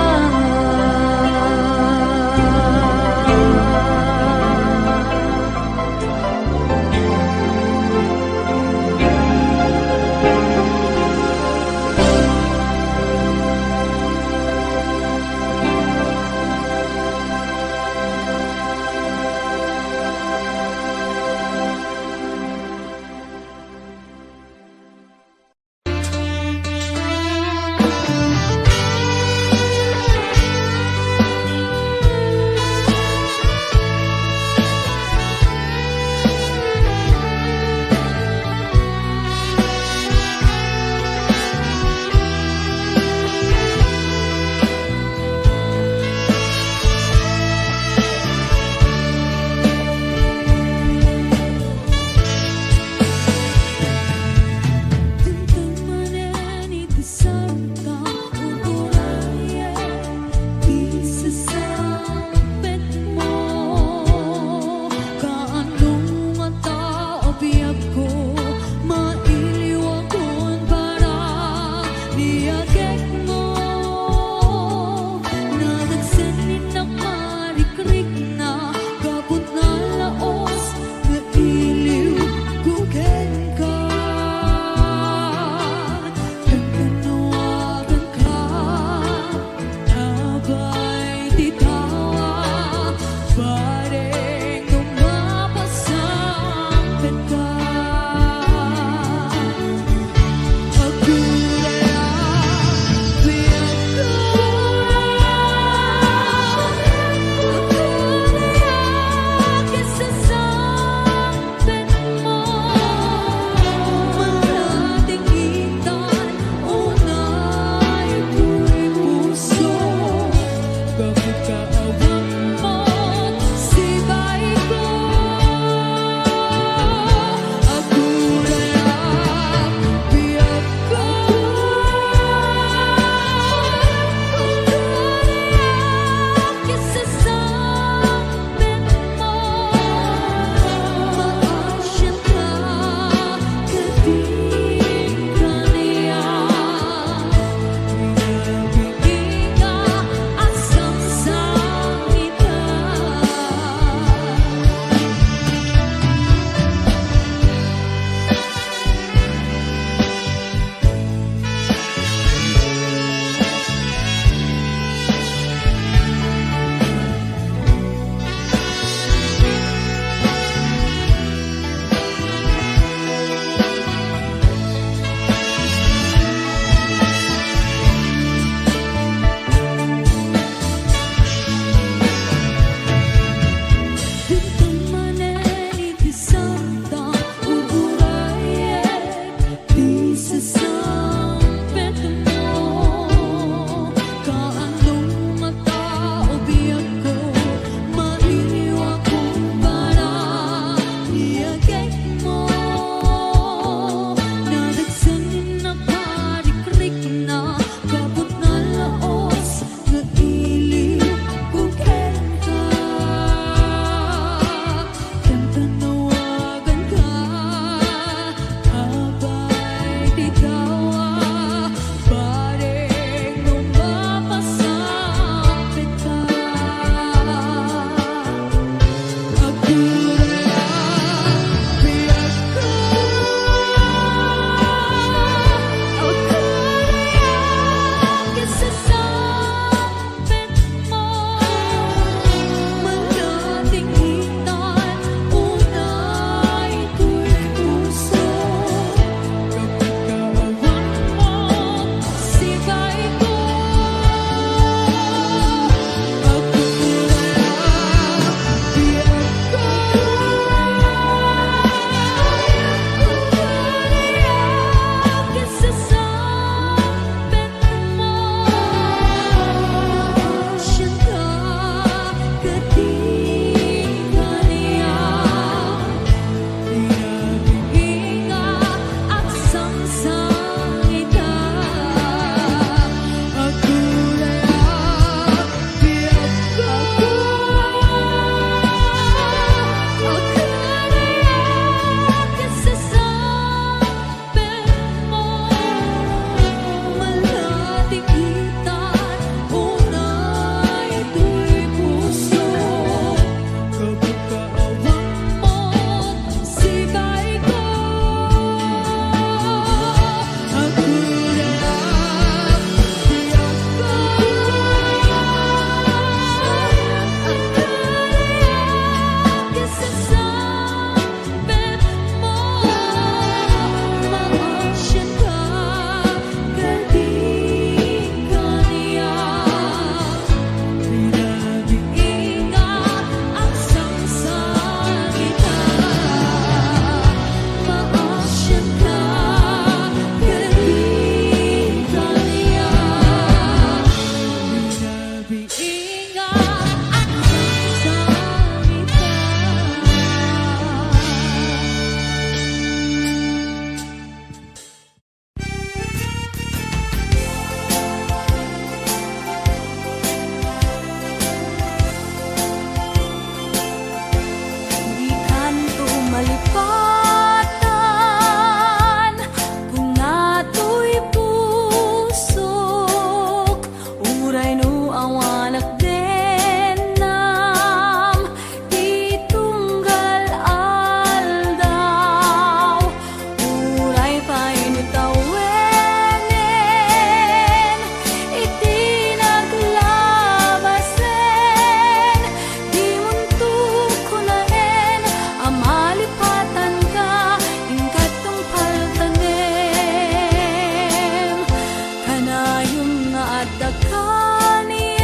dagkaniyak,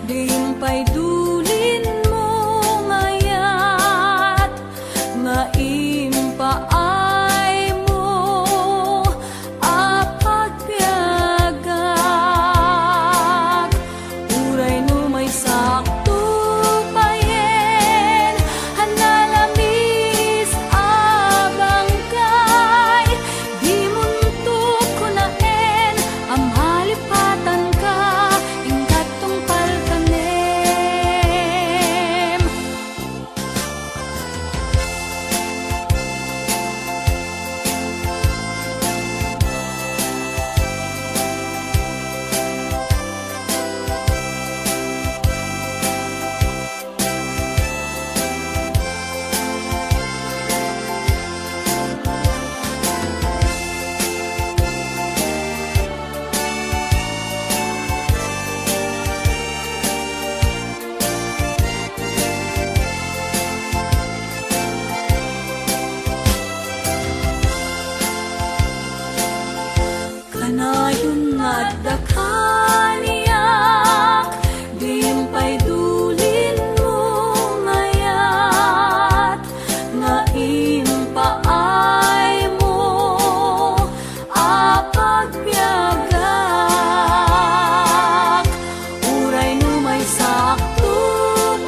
dimpay dulin mo ngayat, nga impaay mo apagpiagak. Uray no may sakto payen, hanalamis abang kay, di muntok ko naen, amhalipatan ka, ingkat tungpal kanem. Kanayon nga dagkaniyak, dimpay dulin mo ngayat, nga impaay mo apagpiagak. Uray no may sakto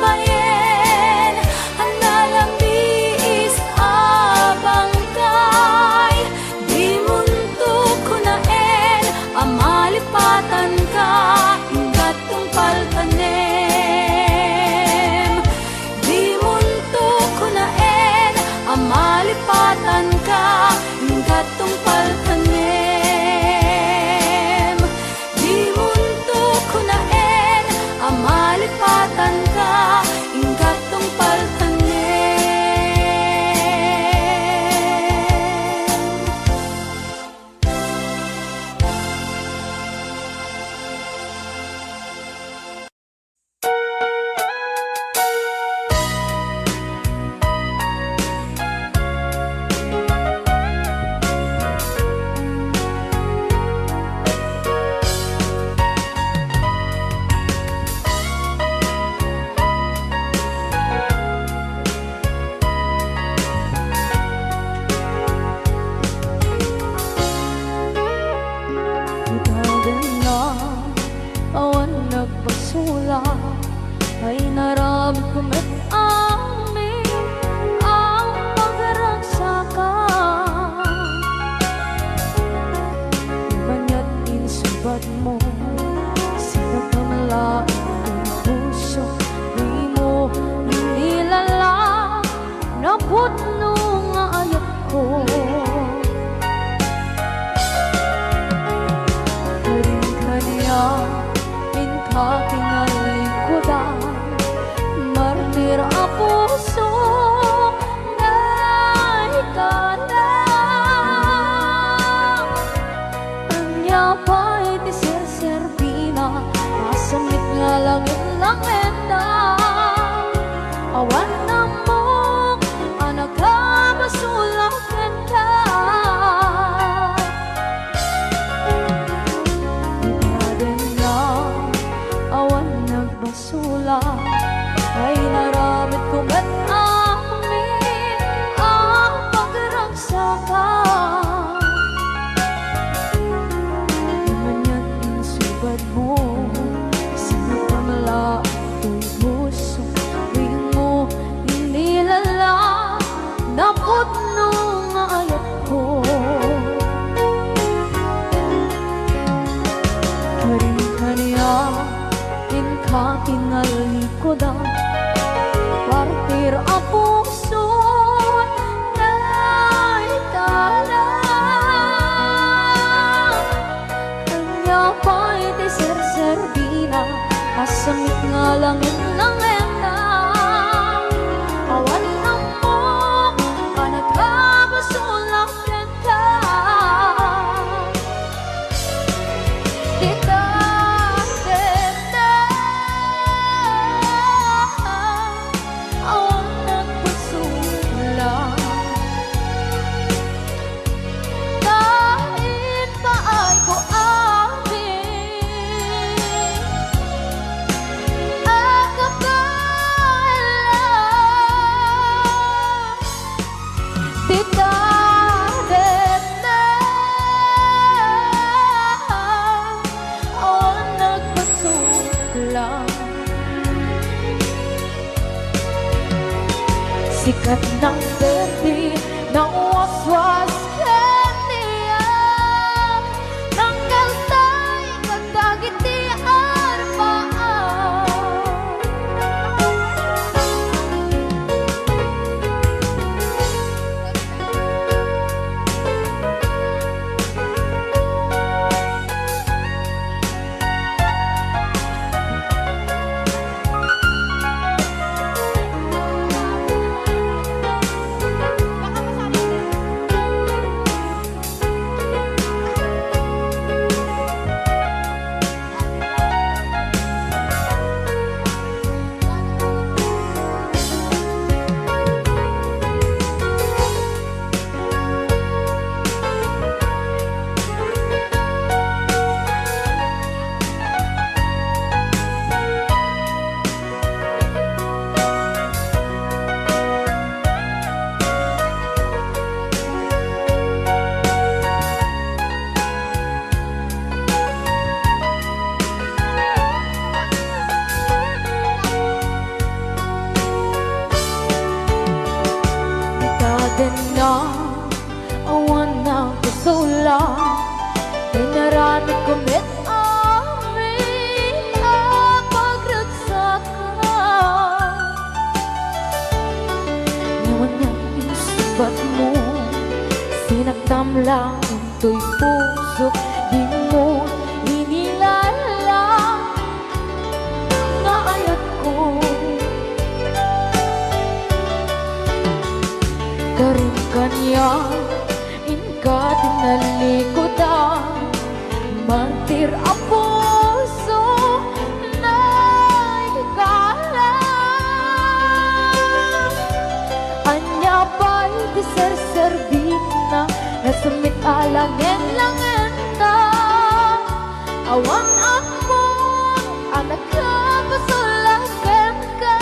payen, hanalamis abang kay, di muntok ko naen, amalipatan ka, ingkat tungpal kanem. Di muntok ko naen, amalipatan ka, ingkat tungpal kanem. Di muntok ko naen, amalipatan ka, ingkat tungpal kanem. Itagan na awan nagbasula, ay narami kumet amin ang pagragsakan. Banya't insubad mo, sinag na malaking ang puso, di mo inilala, naputno nga ayat ko. Inka kinalikudan, martir ang puso na ikalang. Anya pa'y di serserbina, masamit nga langit-langit na. Awan na mo, anak ka basulakan ka. Basula, ay naramit ko ba't amin ang pagragsakan. Manya't insubad mo, sinapamala ang puso, di mo inilala, naputno nga ayat ko. Karing-kaniya inka kinalikudan, partir ang puso na ikalang. Kanya pa'y di serserbina, asamit nga langit-langit na. Awan na mo, anak ka basulakan ka. Kahit pa ay ko amin Sikat ng berde, ng waswas kaniya, ng kaltay, kagdagit di arbaan. Na awan ng kusula, dinarami kumit amin ang pagragsakan. Ngayon niyang isubat mo, sinagtam lang ito'y puso, di mo inilala na ayat ko. Karin kanya, inka tinalikodan, mantir ang puso na ikalang. Anya ba'y di serserbina, nasumit alangin langin ta. Awan ako, anak ka, pasulagan ka.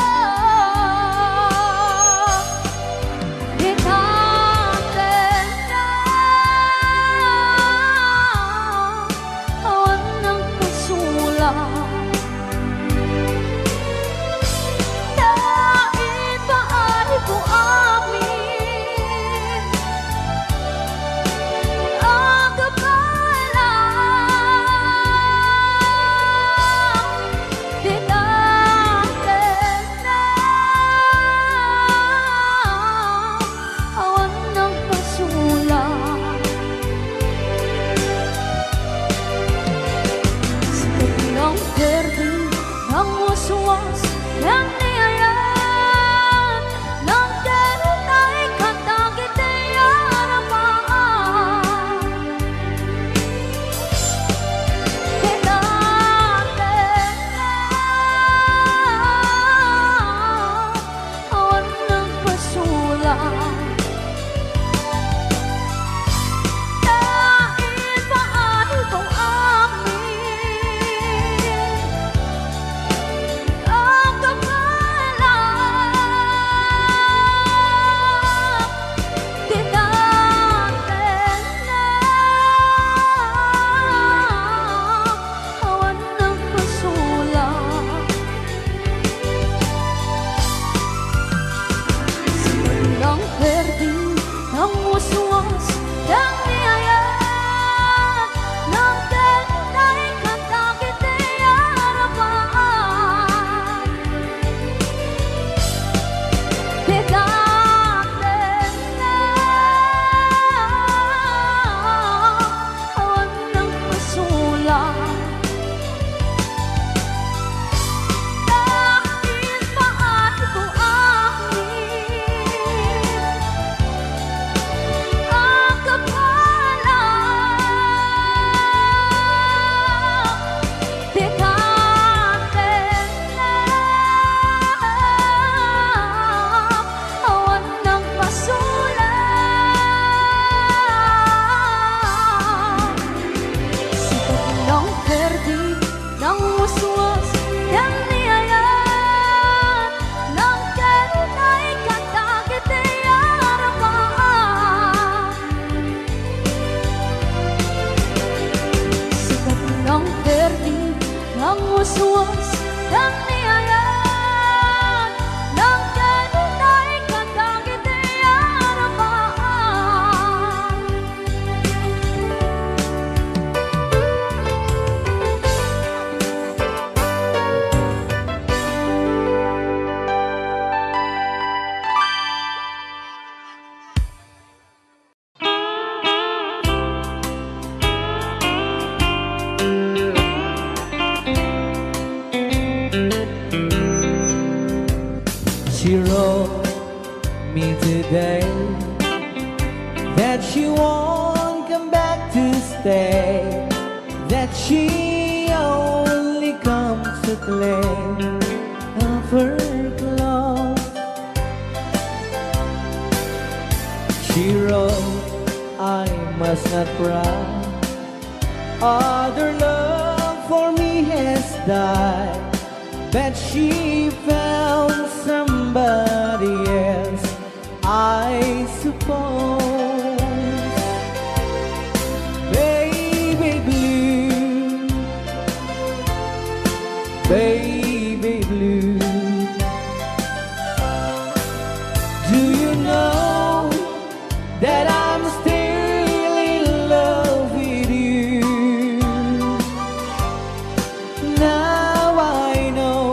waswas ng niyayan ng ganun ay katangit day that she won't come back to stay, that she only comes to claim of her clothes. She wrote, I must not cry, other love for me has died, but she found somebody else, I suppose. Baby blue, baby blue, do you know that I'm still in love with you? Now I know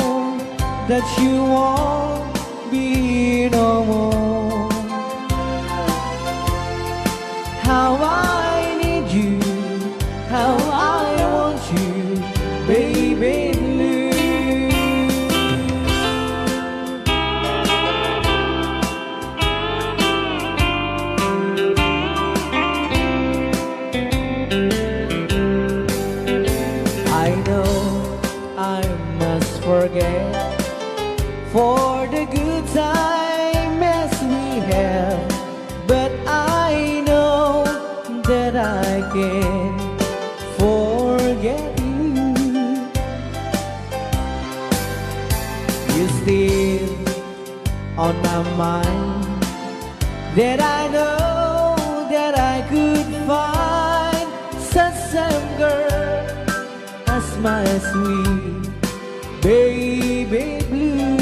that you won't be no more. How I need you, how I want you, baby blue. I know I must forget for the good time as we have, but I know that I can forget you. You're still on my mind, that I know that I could find such some girl as my sweet baby blue.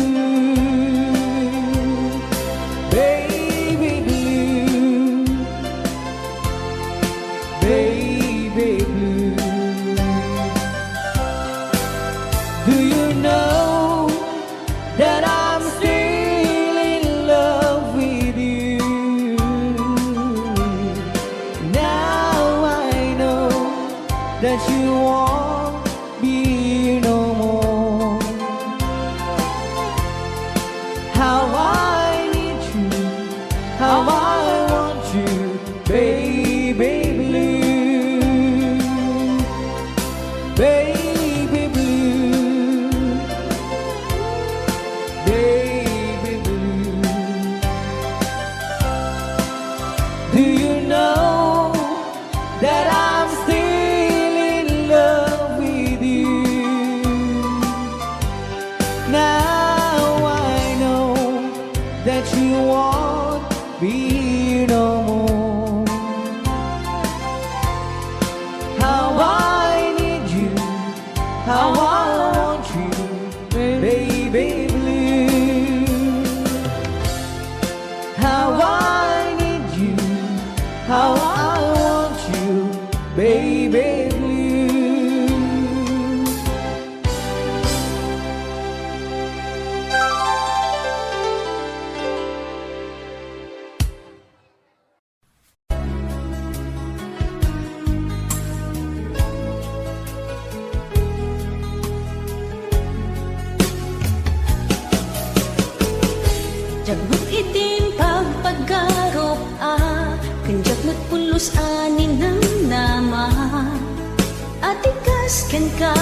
Baby blue, baby blue, do you know that I'm still in love with you? Now I know that you won't be no more. How I need you, how I want you, baby blue, baby blue, baby blue. Do you know that I'm still in love with you? Now I know that you won't be no more. How I need you, how I want you, baby blue. How I need you, how I want you, baby blue. Jagmut itin pagpaggarop kanjak mo't pulos anin ng nama. Atikas ken ka,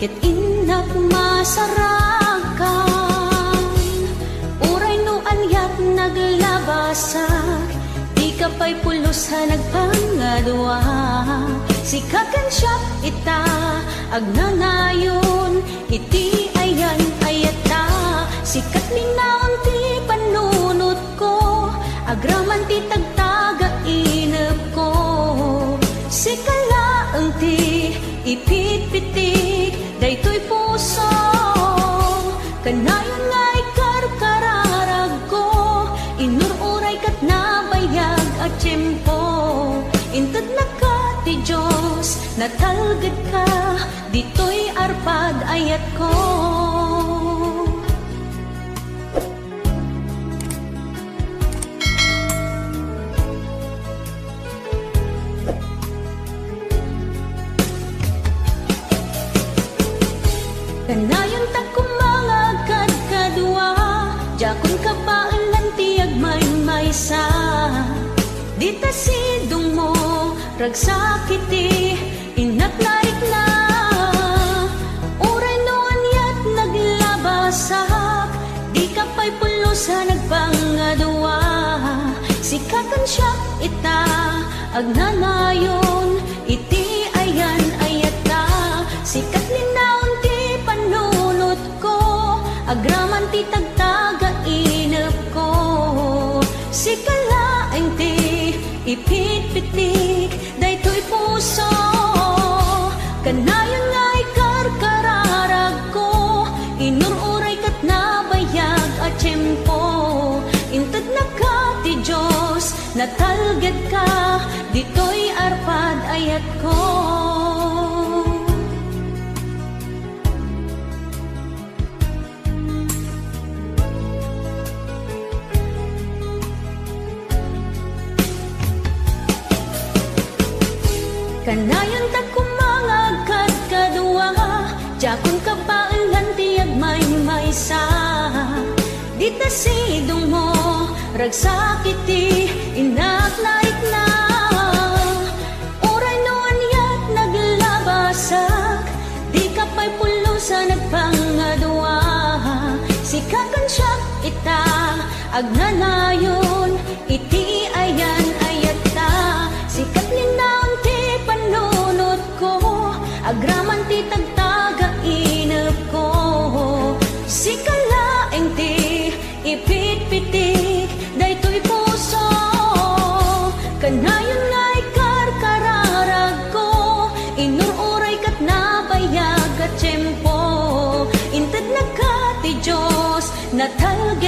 ket inak masarakan. Uray no anyat naglabasak, di ka pa'y pulos ha nagpangadwa. Sikakan siyap ita, agnanayon, iti ayan ayata. Sikat linaon ti panunot ko, agraman ti tagtaga ineb ko. Sikala ang ti ipit-pitik, daytoy puso. Kanayon nga'y karkararag ko, inururay kat nabayag at tiyempo. Intad na ka ti Diyos, natalgad ka, dito'y arpad ayat ko. Kanayon takum mga kadkadwa, jakon ka pa alantiag may maysa. tasidong mo ragsakiti inaknarik na uray no anyat naglabasak di ka pa'y pulusa nagpangadwa sikakan siya ita agnanayon iti ayan ayata sikat linaon ti panunot ko agraman ti tagtaga inep ko sikalaeng ti ipit-pitik daytoy puso kanayon nga ikarkararag ko inururay kat nabayag at tiyempo inted na ka ti Diyos natalged ka ditoy arpad ayat ko. Kanayon ta kumangagkad kadwa Jakon ka baalan tiyag may maysa Di tasidong mo ragsakiti inaknaik na Uray no anyat naglabasak Di ka pa'y pulusa nagpangadwa Sikakan siya ita agnanayon iti ayan ayata Sikat linaon ti panunot ko agraman ti tagtaga inep ko sikalaeng ti ipit-pitik daytoy puso kanayon nga ikarkararag ko inururay kat nabayag at tiyempo inted na ka ti Diyos natalged